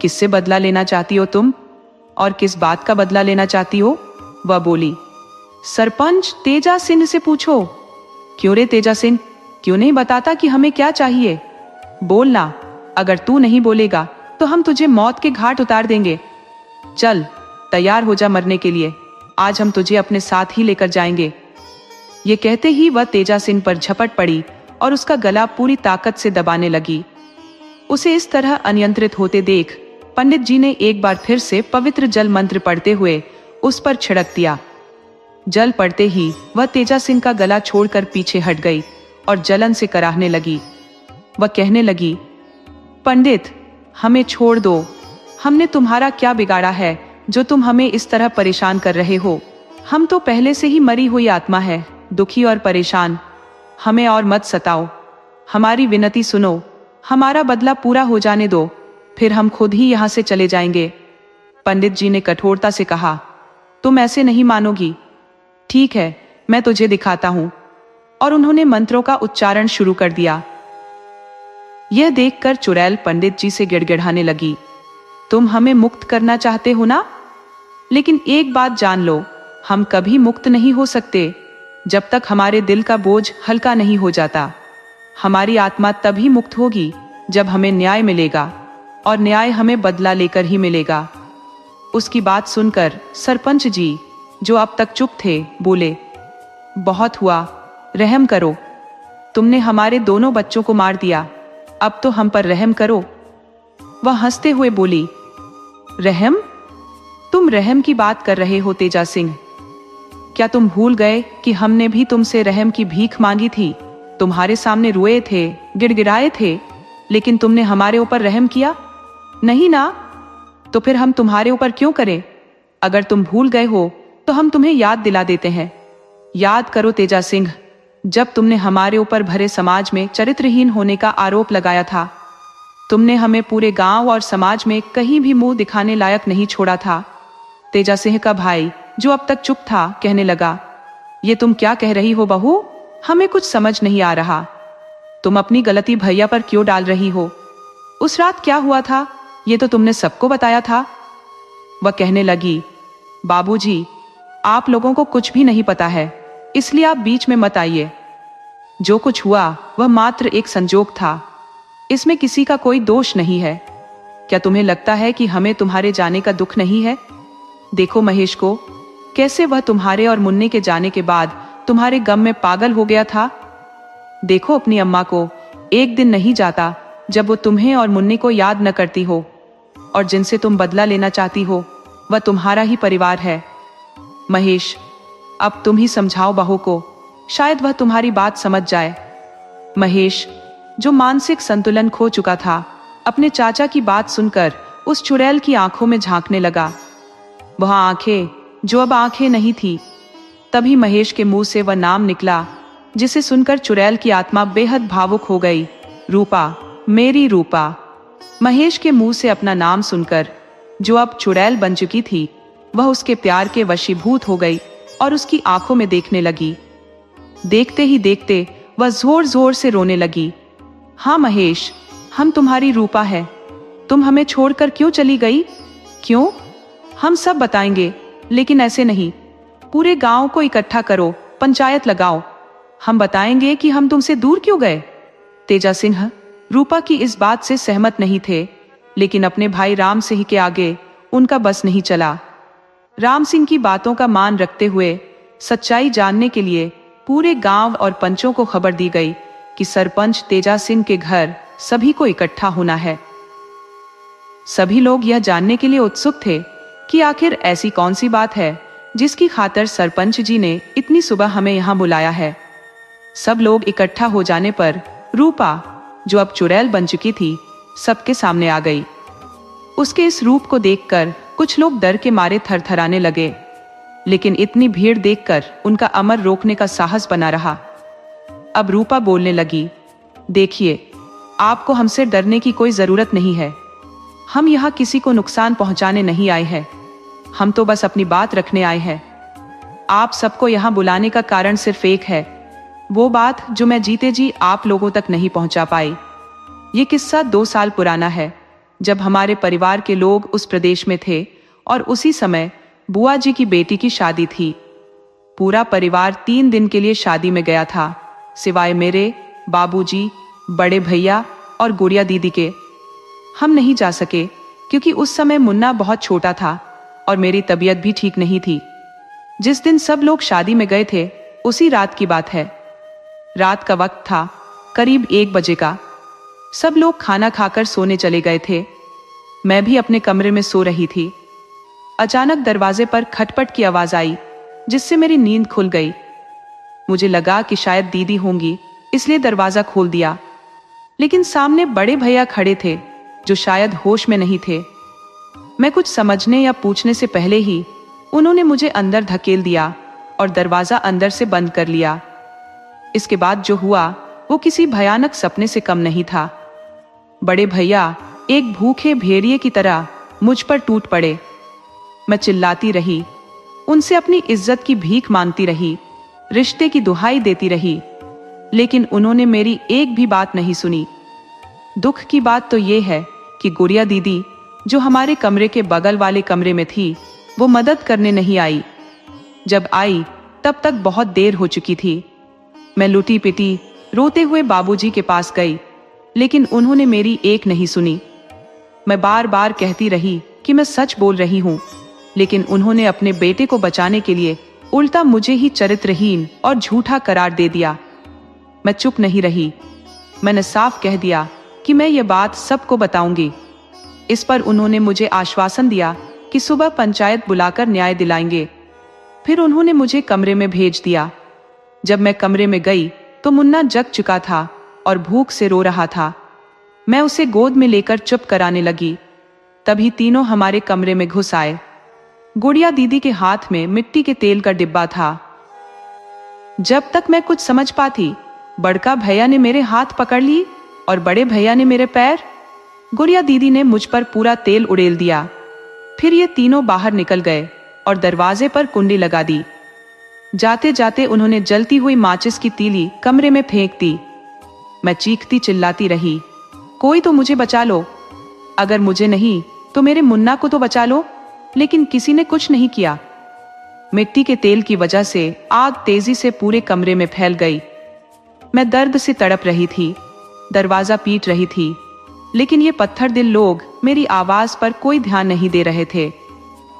किससे बदला लेना चाहती हो तुम, और किस बात का बदला लेना चाहती हो? वह बोली, सरपंच तेजा सिंह से पूछो। क्यों रे तेजा सिंह, क्यों नहीं बताता कि हमें क्या चाहिए? बोलना, अगर तू नहीं बोलेगा तो हम तुझे मौत के घाट उतार देंगे। चल, तैयार हो जा मरने के लिए, आज हम तुझे अपने साथ ही लेकर जाएंगे। ये कहते ही वह तेजा सिंह पर झपट पड़ी और उसका गला पूरी ताकत से दबाने लगी। उसे इस तरह अनियंत्रित होते देख पंडित जी ने एक बार फिर से पवित्र जल मंत्र पढ़ते हुए उस पर छिड़क दिया। जल पड़ते ही वह तेजा सिंह का गला छोड़कर पीछे हट गई और जलन से कराहने लगी। वह कहने लगी, पंडित, हमें छोड़ दो। हमने तुम्हारा क्या बिगाड़ा है जो तुम हमें इस तरह परेशान कर रहे हो? हम तो पहले से ही मरी हुई आत्मा है, दुखी और परेशान। हमें और मत सताओ, हमारी विनती सुनो, हमारा बदला पूरा हो जाने दो, फिर हम खुद ही यहाँ से चले जाएंगे। पंडित जी ने कठोरता से कहा, तुम ऐसे नहीं मानोगी। ठीक है, मैं तुझे दिखाता हूं। और उन्होंने मंत्रों का उच्चारण शुरू कर दिया। यह देखकर चुड़ैल पंडित जी से गिड़गिड़ाने लगी, तुम हमें मुक्त करना चाहते हो ना? लेकिन एक बात जान लो, हम कभी मुक्त नहीं हो सकते जब तक हमारे दिल का बोझ हल्का नहीं हो जाता। हमारी आत्मा तभी मुक्त होगी जब हमें न्याय मिलेगा, और न्याय हमें बदला लेकर ही मिलेगा। उसकी बात सुनकर सरपंच जी, जो अब तक चुप थे, बोले, बहुत हुआ, रहम करो। तुमने हमारे दोनों बच्चों को मार दिया, अब तो हम पर रहम करो। वह हंसते हुए बोली, रहम? तुम रहम की बात कर रहे हो तेजा सिंह? क्या तुम भूल गए कि हमने भी तुमसे रहम की भीख मांगी थी? तुम्हारे सामने रोए थे, गिड़गिड़ाए थे, लेकिन तुमने हमारे ऊपर रहम किया नहीं ना? तो फिर हम तुम्हारे ऊपर क्यों करें? अगर तुम भूल गए हो तो हम तुम्हें याद दिला देते हैं। याद करो तेजा सिंह, जब तुमने हमारे ऊपर भरे समाज में चरित्रहीन होने का आरोप लगाया था, तुमने हमें पूरे गांव और समाज में कहीं भी मुंह दिखाने लायक नहीं छोड़ा था। तेजा सिंह का भाई, जो अब तक चुप था, कहने लगा, ये तुम क्या कह रही हो बहू? हमें कुछ समझ नहीं आ रहा। तुम अपनी गलती भैया पर क्यों डाल रही हो? उस रात क्या हुआ था ये तो तुमने सबको बताया था। वह कहने लगी, बाबूजी, आप लोगों को कुछ भी नहीं पता है, इसलिए आप बीच में मत आइए। जो कुछ हुआ वह मात्र एक संजोग था, इसमें किसी का कोई दोष नहीं है। क्या तुम्हें लगता है कि हमें तुम्हारे जाने का दुख नहीं है? देखो महेश को, कैसे वह तुम्हारे और मुन्ने के जाने के बाद तुम्हारे गम में पागल हो गया था। देखो अपनी अम्मा को, एक दिन नहीं जाता जब वो तुम्हें और मुन्ने को याद न करती हो, और जिनसे तुम बदला लेना चाहती हो वह तुम्हारा ही परिवार है। महेश, अब तुम ही समझाओ बहू को, शायद वह तुम्हारी बात समझ जाए। महेश, जो मानसिक संतुलन खो चुका था, अपने चाचा की बात सुनकर उस चुड़ैल की आंखों में झांकने लगा। वह आंखें जो अब आंखें नहीं थी। तभी महेश के मुंह से वह नाम निकला जिसे सुनकर चुड़ैल की आत्मा बेहद भावुक हो गई। रूपा, मेरी रूपा। महेश के मुंह से अपना नाम सुनकर जो अब चुड़ैल बन चुकी थी, वह उसके प्यार के वशीभूत हो गई और उसकी आंखों में देखने लगी। देखते ही देखते वह जोर जोर से रोने लगी। हाँ महेश, हम तुम्हारी रूपा है। तुम हमें छोड़कर क्यों चली गई? क्यों? हम सब बताएंगे, लेकिन ऐसे नहीं। पूरे गांव को इकट्ठा करो, पंचायत लगाओ। हम बताएंगे कि हम तुमसे दूर क्यों गए। तेजा सिंह रूपा की इस बात से सहमत नहीं थे, लेकिन अपने भाई राम सिंह के आगे उनका बस नहीं चला। राम सिंह की बातों का मान रखते हुए सच्चाई जानने के लिए पूरे गांव और पंचों को खबर दी गई कि सरपंच तेजा सिंह के घर सभी को इकट्ठा होना है। सभी लोग यह जानने के लिए उत्सुक थे कि आखिर ऐसी कौन सी बात है जिसकी खातिर सरपंच जी ने इतनी सुबह हमें यहाँ बुलाया है। सब लोग इकट्ठा हो जाने पर रूपा, जो अब चुड़ैल बन चुकी थी, सबके सामने आ गई। उसके इस रूप को देखकर कुछ लोग डर के मारे थरथराने लगे, लेकिन इतनी भीड़ देखकर उनका अमर रोकने का साहस बना रहा। अब रूपा बोलने लगी, देखिए, आपको हमसे डरने की कोई जरूरत नहीं है। हम यहाँ किसी को नुकसान पहुंचाने नहीं आए हैं। हम तो बस अपनी बात रखने आए हैं। आप सबको यहाँ बुलाने का कारण सिर्फ एक है, वो बात जो मैं जीते जी आप लोगों तक नहीं पहुंचा पाई। ये किस्सा 2 साल पुराना है, जब हमारे परिवार के लोग उस प्रदेश में थे और उसी समय बुआ जी की बेटी की शादी थी। पूरा परिवार 3 दिन के लिए शादी में गया था, सिवाय मेरे, बाबूजी, बड़े भैया और गुड़िया दीदी के। हम नहीं जा सके क्योंकि उस समय मुन्ना बहुत छोटा था और मेरी तबीयत भी ठीक नहीं थी। जिस दिन सब लोग शादी में गए थे, उसी रात की बात है। रात का वक्त था, करीब 1 बजे का। सब लोग खाना खाकर सोने चले गए थे। मैं भी अपने कमरे में सो रही थी। अचानक दरवाजे पर खटपट की आवाज आई, जिससे मेरी नींद खुल गई। मुझे लगा कि शायद दीदी होंगी, इसलिए दरवाजा खोल दिया। लेकिन सामने बड़े भैया खड़े थे, जो शायद होश में नहीं थे। मैं कुछ समझने या पूछने से पहले ही उन्होंने मुझे अंदर धकेल दिया और दरवाजा अंदर से बंद कर लिया। इसके बाद जो हुआ वो किसी भयानक सपने से कम नहीं था। बड़े भैया एक भूखे भेड़िए की तरह मुझ पर टूट पड़े। मैं चिल्लाती रही, उनसे अपनी इज्जत की भीख मांगती रही, रिश्ते की दुहाई देती रही, लेकिन उन्होंने मेरी एक भी बात नहीं सुनी। दुख की बात तो ये है कि गुड़िया दीदी, जो हमारे कमरे के बगल वाले कमरे में थी, वो मदद करने नहीं आई। जब आई तब तक बहुत देर हो चुकी थी। मैं लुटी पिटी रोते हुए बाबूजी के पास गई, लेकिन उन्होंने मेरी एक नहीं सुनी। मैं बार बार कहती रही कि मैं सच बोल रही हूँ, लेकिन उन्होंने अपने बेटे को बचाने के लिए उल्टा मुझे ही चरित्रहीन और झूठा करार दे दिया। मैं चुप नहीं रही। मैंने साफ कह दिया कि मैं ये बात सबको बताऊंगी। इस पर उन्होंने मुझे आश्वासन दिया कि सुबह पंचायत बुलाकर न्याय दिलाएंगे। फिर उन्होंने मुझे कमरे में भेज दिया। जब मैं कमरे में गई तो मुन्ना जग चुका था और भूख से रो रहा था। मैं उसे गोद में लेकर चुप कराने लगी। तभी तीनों हमारे कमरे में घुस आए। गुड़िया दीदी के हाथ में मिट्टी के तेल का डिब्बा था। जब तक मैं कुछ समझ पाती, बड़का भैया ने मेरे हाथ पकड़ ली और बड़े भैया ने मेरे पैर। गुड़िया दीदी ने मुझ पर पूरा तेल उड़ेल दिया। फिर ये तीनों बाहर निकल गए और दरवाजे पर कुंडी लगा दी। जाते जाते उन्होंने जलती हुई माचिस की तीली कमरे में फेंक दी। मैं चीखती चिल्लाती रही, कोई तो मुझे बचा लो। अगर मुझे नहीं तो मेरे मुन्ना को तो बचा लो। लेकिन किसी ने कुछ नहीं किया। मिट्टी के तेल की वजह से आग तेजी से पूरे कमरे में फैल गई। मैं दर्द से तड़प रही थी, दरवाजा पीट रही थी, लेकिन ये पत्थर दिल लोग मेरी आवाज पर कोई ध्यान नहीं दे रहे थे।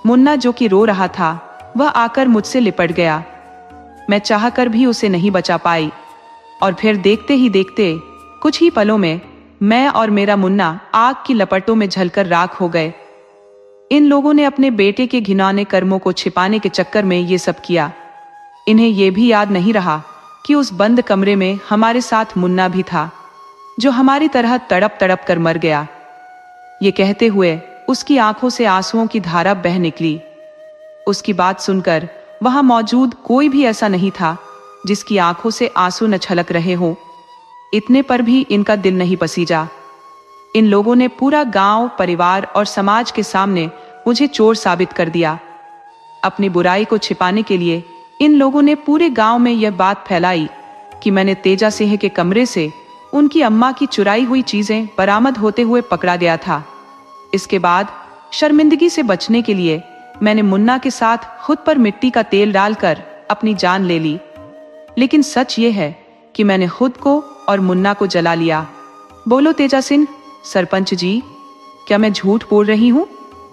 मुन्ना, जो कि रो रहा था, वह आकर मुझसे लिपट गया। मैं चाहकर भी उसे नहीं बचा पाई और फिर देखते ही देखते कुछ ही पलों में मैं और मेरा मुन्ना आग की लपटों में झलकर राख हो गए। इन लोगों ने अपने बेटे के घिनौने कर्मों को छिपाने के चक्कर में ये सब किया। इन्हें यह भी याद नहीं रहा कि उस बंद कमरे में हमारे साथ मुन्ना भी था, जो हमारी तरह तड़प तड़प कर मर गया। ये कहते हुए उसकी आंखों से आंसुओं की धारा बह निकली। उसकी बात सुनकर वहां मौजूद कोई भी ऐसा नहीं था जिसकी आंखों से आंसू न छलक रहे हों। इतने पर भी इनका दिल नहीं पसीजा। इन लोगों ने पूरा गांव, परिवार और समाज के सामने मुझे चोर साबित कर दिया। अपनी बुराई को छिपाने के लिए इन लोगों ने पूरे गांव में यह बात फैलाई कि मैंने तेजा सिंह के कमरे से उनकी अम्मा की चुराई हुई चीजें बरामद होते हुए पकड़ा गया था। इसके बाद शर्मिंदगी से बचने के लिए मैंने मुन्ना के साथ खुद पर मिट्टी का तेल डालकर अपनी जान ले ली। लेकिन सच ये है कि मैंने खुद को और मुन्ना को जला लिया। बोलो तेजा सिंह, सरपंच जी, क्या मैं झूठ बोल रही हूँ?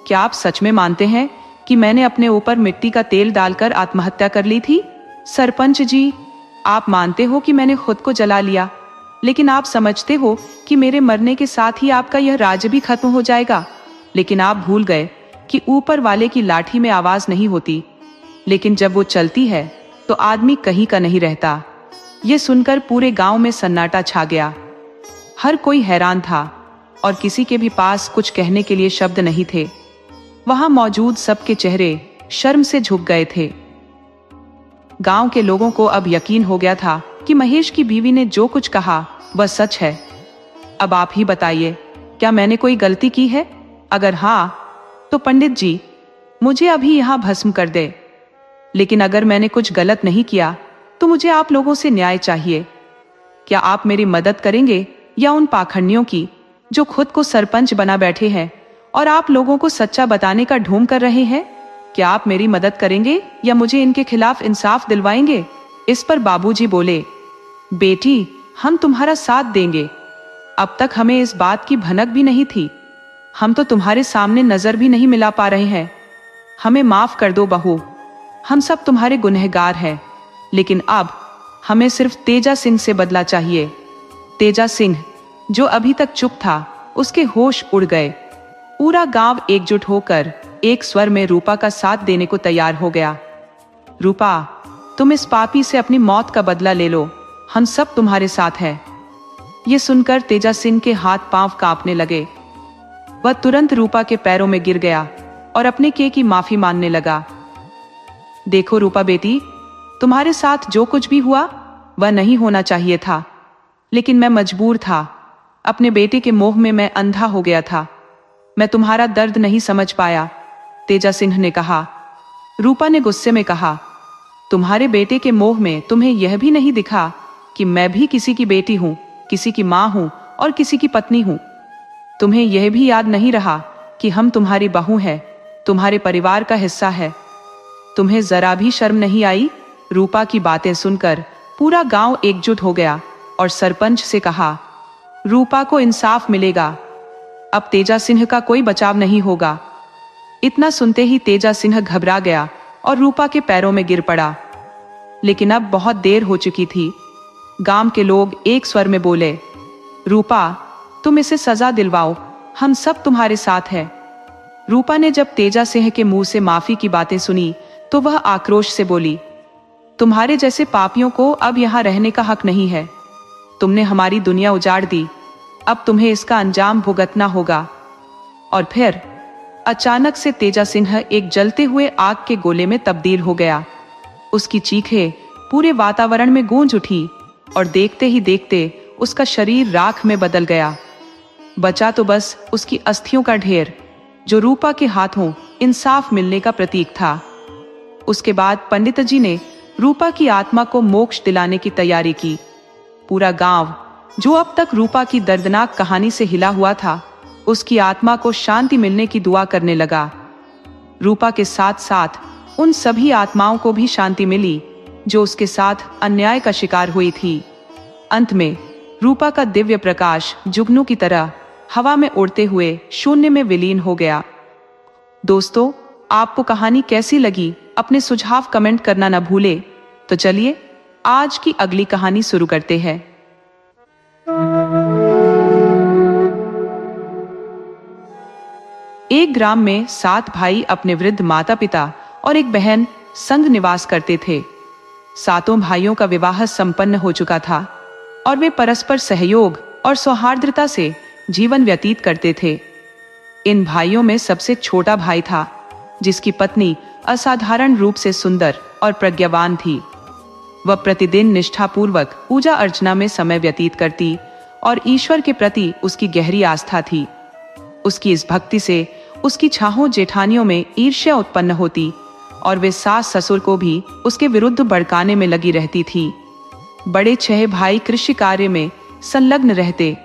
क्या आप सच में मानते हैं कि मैंने अपने ऊपर मिट्टी का तेल डालकर आत्महत्या कर ली थी? सरपंच जी, आप मानते हो कि मैंने खुद को जला लिया, लेकिन आप समझते हो कि मेरे मरने के साथ ही आपका यह राज्य भी खत्म हो जाएगा। लेकिन आप भूल गए कि ऊपर वाले की लाठी में आवाज नहीं होती, लेकिन जब वो चलती है तो आदमी कहीं का नहीं रहता। ये सुनकर पूरे गांव में सन्नाटा छा गया। हर कोई हैरान था और किसी के भी पास कुछ कहने के लिए शब्द नहीं थे। वहां मौजूद सबके चेहरे शर्म से झुक गए थे। गांव के लोगों को अब यकीन हो गया था कि महेश की बीवी ने जो कुछ कहा वह सच है। अब आप ही बताइए, क्या मैंने कोई गलती की है? अगर हाँ, तो पंडित जी मुझे अभी यहाँ भस्म कर दे। लेकिन अगर मैंने कुछ गलत नहीं किया तो मुझे आप लोगों से न्याय चाहिए। क्या आप मेरी मदद करेंगे या उन पाखंडियों की जो खुद को सरपंच बना बैठे हैं और आप लोगों को सच्चा बताने का ढोंग कर रहे हैं? क्या आप मेरी मदद करेंगे या मुझे इनके खिलाफ इंसाफ दिलवाएंगे? इस पर बाबूजी बोले, बेटी, हम तुम्हारा साथ देंगे। अब तक हमें इस बात की भनक भी नहीं थी। हम तो तुम्हारे सामने नजर भी नहीं मिला पा रहे हैं। हमें माफ कर दो बहू, हम सब तुम्हारे गुनहगार हैं। लेकिन अब हमें सिर्फ तेजा सिंह से बदला चाहिए। तेजा सिंह, जो अभी तक चुप था, उसके होश उड़ गए। पूरा गांव एकजुट होकर एक स्वर में रूपा का साथ देने को तैयार हो गया। रूपा, तुम इस पापी से अपनी मौत का बदला ले लो, हम सब तुम्हारे साथ हैं। ये सुनकर तेजा सिंह के हाथ पांव कांपने लगे। वह तुरंत रूपा के पैरों में गिर गया और अपने के की माफी मांगने लगा। देखो रूपा बेटी, तुम्हारे साथ जो कुछ भी हुआ वह नहीं होना चाहिए था, लेकिन मैं मजबूर था। अपने बेटे के मोह में मैं अंधा हो गया था। मैं तुम्हारा दर्द नहीं समझ पाया, तेजा सिंह ने कहा। रूपा ने गुस्से में कहा, तुम्हारे बेटे के मोह में तुम्हें यह भी नहीं दिखा कि मैं भी किसी की बेटी हूं, किसी की मां हूं और किसी की पत्नी हूं। तुम्हें यह भी याद नहीं रहा कि हम तुम्हारी बहू हैं, तुम्हारे परिवार का हिस्सा है। तुम्हें जरा भी शर्म नहीं आई? रूपा की बातें सुनकर पूरा गांव एकजुट हो गया और सरपंच से कहा, रूपा को इंसाफ मिलेगा। अब तेजा सिंह का कोई बचाव नहीं होगा। इतना सुनते ही तेजा सिंह घबरा गया और रूपा के पैरों में गिर पड़ा। लेकिन अब बहुत देर हो चुकी थी। गांव के लोग एक स्वर में बोले, रूपा, तुम इसे सजा दिलवाओ, हम सब तुम्हारे साथ हैं। रूपा ने जब तेजा सिंह के मुंह से माफी की बातें सुनी तो वह आक्रोश से बोली, तुम्हारे जैसे पापियों को अब यहाँ रहने का हक नहीं है। तुमने हमारी दुनिया उजाड़ दी, अब तुम्हें इसका अंजाम भुगतना होगा। और फिर अचानक से तेजा सिंह एक जलते हुए आग के गोले में तब्दील हो गया। उसकी चीखें पूरे वातावरण में गूंज उठी और देखते ही देखते उसका शरीर राख में बदल गया। बचा तो बस उसकी अस्थियों का ढेर, जो रूपा के हाथों इंसाफ मिलने का प्रतीक था। उसके बाद पंडित जी ने रूपा की आत्मा को मोक्ष दिलाने की तैयारी की। पूरा गांव, जो अब तक रूपा की दर्दनाक कहानी से हिला हुआ था, उसकी आत्मा को शांति मिलने की दुआ करने लगा। रूपा के साथ साथ उन सभी आत्माओं को भी शांति मिली जो उसके साथ अन्याय का शिकार हुई थी। अंत में रूपा का दिव्य प्रकाश जुगनू की तरह हवा में उड़ते हुए शून्य में विलीन हो गया। दोस्तों, आपको कहानी कैसी लगी? अपने सुझाव कमेंट करना न भूले। तो चलिए आज की अगली कहानी शुरू करते हैं। एक ग्राम में 7 भाई अपने वृद्ध माता पिता और एक बहन संग निवास करते थे। सातों भाइयों का विवाह संपन्न हो चुका था और वे परस्पर सहयोग और सौहार्द्रता से जीवन व्यतीत करते थे। इन भाइयों में सबसे छोटा भाई था, जिसकी पत्नी असाधारण रूप से सुंदर और प्रज्ञावान थी। वह प्रतिदिन निष्ठापूर्वक पूजा अर्चना में समय व्यतीत करती और ईश्वर के प्रति उसकी गहरी आस्था थी। उसकी इस भक्ति से उसकी छाहों जेठानियों में ईर्ष्या उत्पन्न होती और वे सास ससुर को भी उसके विरुद्ध भड़काने में लगी रहती थी। बड़े 6 भाई कृषि कार्य में संलग्न रहते,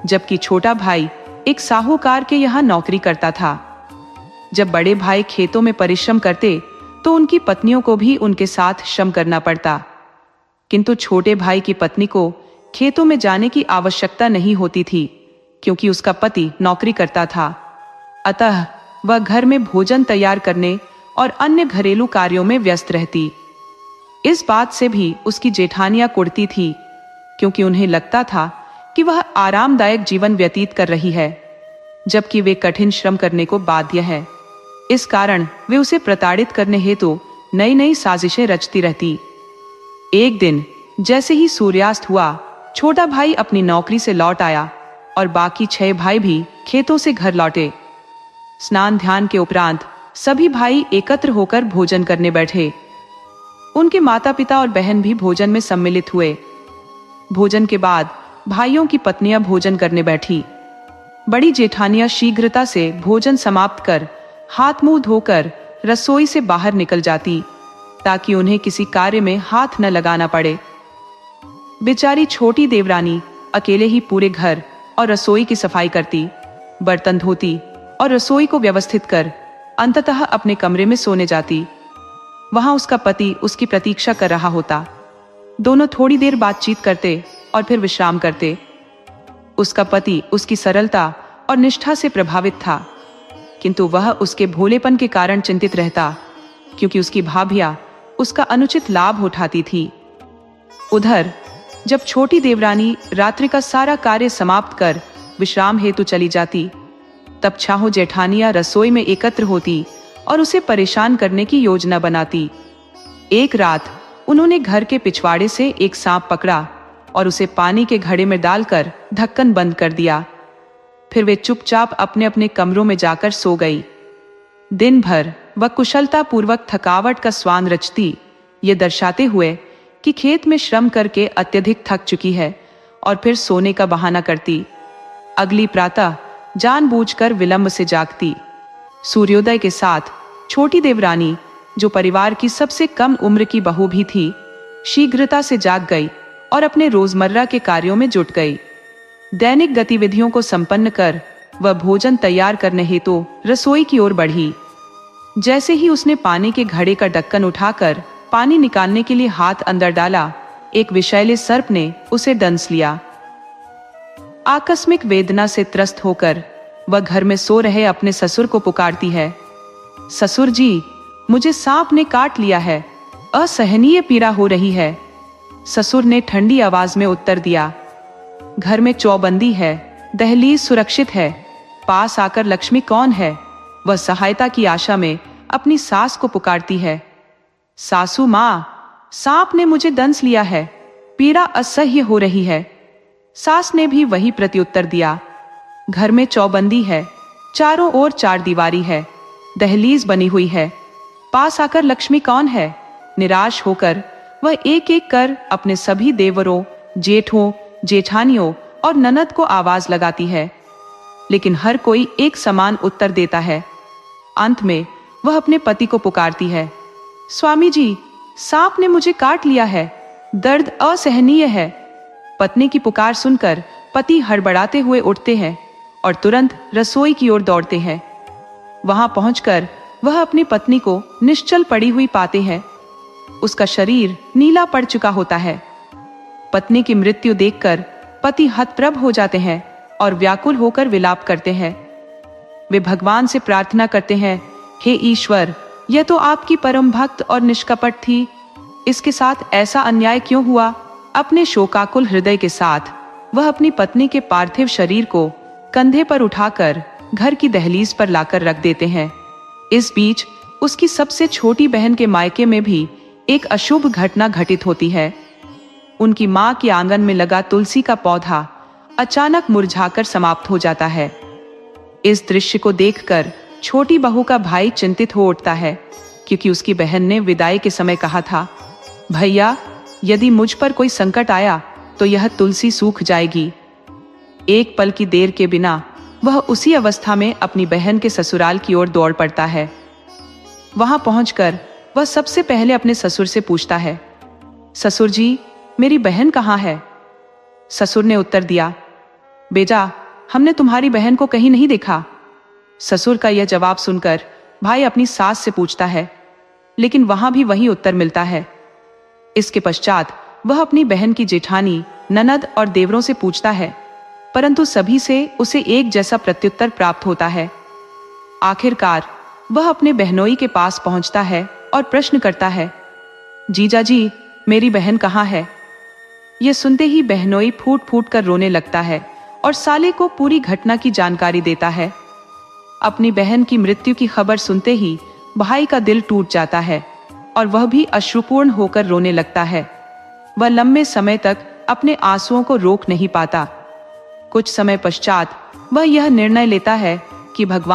जबकि छोटा भाई एक साहूकार के यहाँ नौकरी करता था। जब बड़े भाई खेतों में परिश्रम करते तो उनकी पत्नियों को भी उनके साथ श्रम करना पड़ता, किंतु छोटे भाई की पत्नी को खेतों में जाने की आवश्यकता नहीं होती थी, क्योंकि उसका पति नौकरी करता था। अतः वह घर में भोजन तैयार करने और अन्य घरेलू कार्यों में व्यस्त रहती। इस बात से भी उसकी जेठानियां कुढ़ती थी, क्योंकि उन्हें लगता था कि वह आरामदायक जीवन व्यतीत कर रही है, जबकि वे कठिन श्रम करने को बाध्य है। इस कारण वे उसे प्रताड़ित करने हेतु नई नई साजिशें रचती रहती। एक दिन जैसे ही सूर्यास्त हुआ, छोटा भाई अपनी नौकरी से लौट आया और बाकी 6 भाई भी खेतों से घर लौटे। स्नान ध्यान के उपरांत सभी भाई एकत्र होकर भोजन करने बैठे। उनके माता पिता और बहन भी भोजन में सम्मिलित हुए। भोजन के बाद भाइयों की पत्नियां भोजन करने बैठी। बड़ी जेठानियां शीघ्रता से भोजन समाप्त कर हाथ मुंह धोकर रसोई से बाहर निकल जाती, ताकि उन्हें किसी कार्य में हाथ न लगाना पड़े। बेचारी छोटी देवरानी अकेले ही पूरे घर और रसोई की सफाई करती, बर्तन धोती और रसोई को व्यवस्थित कर अंततः अपने कमरे में सोने जाती। वहां उसका पति उसकी प्रतीक्षा कर रहा होता। दोनों थोड़ी देर बातचीत करते और फिर विश्राम करते। उसका पति उसकी सरलता और निष्ठा से प्रभावित था, किंतु वह उसके भोलेपन के कारण चिंतित रहता, क्योंकि उसकी भाभियां उसका अनुचित लाभ उठाती थी। उधर जब छोटी देवरानी रात्रि का सारा कार्य समाप्त कर विश्राम हेतु चली जाती, तब छाहो जेठानियां रसोई में एकत्र होती और उसे परेशान करने की योजना बनाती। एक रात उन्होंने घर के पिछवाड़े से एक सांप पकड़ा और उसे पानी के घड़े में डालकर ढक्कन बंद कर दिया। फिर वे चुपचाप अपने अपने कमरों में जाकर सो गई। दिन भर वह कुशलता पूर्वक थकावट का स्वान रचती, ये दर्शाते हुए कि खेत में श्रम करके अत्यधिक थक चुकी है, और फिर सोने का बहाना करती। अगली प्रातः जानबूझकर विलंब से जागती। सूर्योदय के साथ छोटी देवरानी, जो परिवार की सबसे कम उम्र की बहू भी थी, शीघ्रता से जाग गई और अपने रोजमर्रा के कार्यों में जुट गई। दैनिक गतिविधियों को संपन्न कर वह भोजन तैयार करने हेतु रसोई की ओर बढ़ी। जैसे ही उसने पानी के घड़े का ढक्कन उठाकर पानी निकालने के लिए हाथ अंदर डाला, एक विषैले सर्प ने उसे डंस लिया। आकस्मिक वेदना से त्रस्त होकर वह घर में सो रहे अपने ससुर को पुकारती है। ससुर जी, मुझे सांप ने काट लिया है, असहनीय पीड़ा हो रही है। ससुर ने ठंडी आवाज में उत्तर दिया, घर में चौबंदी है, दहलीज सुरक्षित है, पास आकर लक्ष्मी कौन है? वह सहायता की आशा में अपनी सास को पुकारती है। सासू माँ, सांप ने मुझे दंस लिया है, पीड़ा असह्य हो रही है। सास ने भी वही प्रत्युत्तर दिया। घर में चौबंदी है, चारों ओर 4 दीवारी है, दहलीज बनी हुई है, पास आकर लक्ष्मी कौन है? निराश होकर वह एक एक कर अपने सभी देवरों, जेठों, जेठानियों और ननद को आवाज लगाती है, लेकिन हर कोई एक समान उत्तर देता है। अंत में वह अपने पति को पुकारती है, स्वामी जी, सांप ने मुझे काट लिया है, दर्द असहनीय है। पत्नी की पुकार सुनकर पति हड़बड़ाते हुए उठते हैं और तुरंत रसोई की ओर दौड़ते हैं। वहां पहुंचकर वह अपनी पत्नी को निश्चल पड़ी हुई पाते हैं। उसका शरीर नीला पड़ चुका होता है। पत्नी की मृत्यु देखकर पति हतप्रभ हो जाते हैं और व्याकुल होकर विलाप करते हैं। वे भगवान से प्रार्थना करते हैं, हे ईश्वर, यह तो आपकी परम भक्त और निष्कपट थी, इसके साथ ऐसा अन्याय क्यों हुआ? अपने शोकाकुल हृदय के साथ वह अपनी पत्नी के पार्थिव शरीर को कंधे पर उठाकर घर की दहलीज पर लाकर रख देते हैं। इस बीच उसकी सबसे छोटी बहन के मायके में भी एक अशुभ घटना घटित होती है। उनकी मां के आंगन में लगा तुलसी का पौधा अचानक मुरझाकर समाप्त हो जाता है। इस दृश्य को देखकर छोटी बहू का भाई चिंतित हो उठता है, क्योंकि उसकी बहन ने विदाई के समय कहा था, भैया, यदि मुझ पर कोई संकट आया तो यह तुलसी सूख जाएगी। एक पल की देर के बिना वह उसी अवस्था में अपनी बहन के ससुराल की ओर दौड़ पड़ता है। वहां पहुंचकर वह सबसे पहले अपने ससुर से पूछता है, ससुर जी, मेरी बहन कहाँ है? ससुर ने उत्तर दिया, बेटा, हमने तुम्हारी बहन को कहीं नहीं देखा। ससुर का यह जवाब सुनकर भाई अपनी सास से पूछता है, लेकिन वहां भी वही उत्तर मिलता है। इसके पश्चात वह अपनी बहन की जेठानी, ननद और देवरों से पूछता है, परंतु सभी से उसे एक जैसा प्रत्युत्तर प्राप्त होता है। आखिरकार वह अपने बहनोई के पास पहुंचता है और प्रश्न करता है, जीजा जी, मेरी बहन कहाँ है? यह सुनते ही बहनोई फूट फूट कर रोने लगता है और साले को पूरी घटना की जानकारी देता है। अपनी बहन की मृत्यु की खबर सुनते ही भाई का दिल टूट जाता है और वह भी अश्रुपूर्ण होकर रोने लगता है। वह लंबे समय तक अपने आंसुओं को रोक नहीं पाता। कुछ समय पश्चात वह यह निर्णय लेता है कि भगवान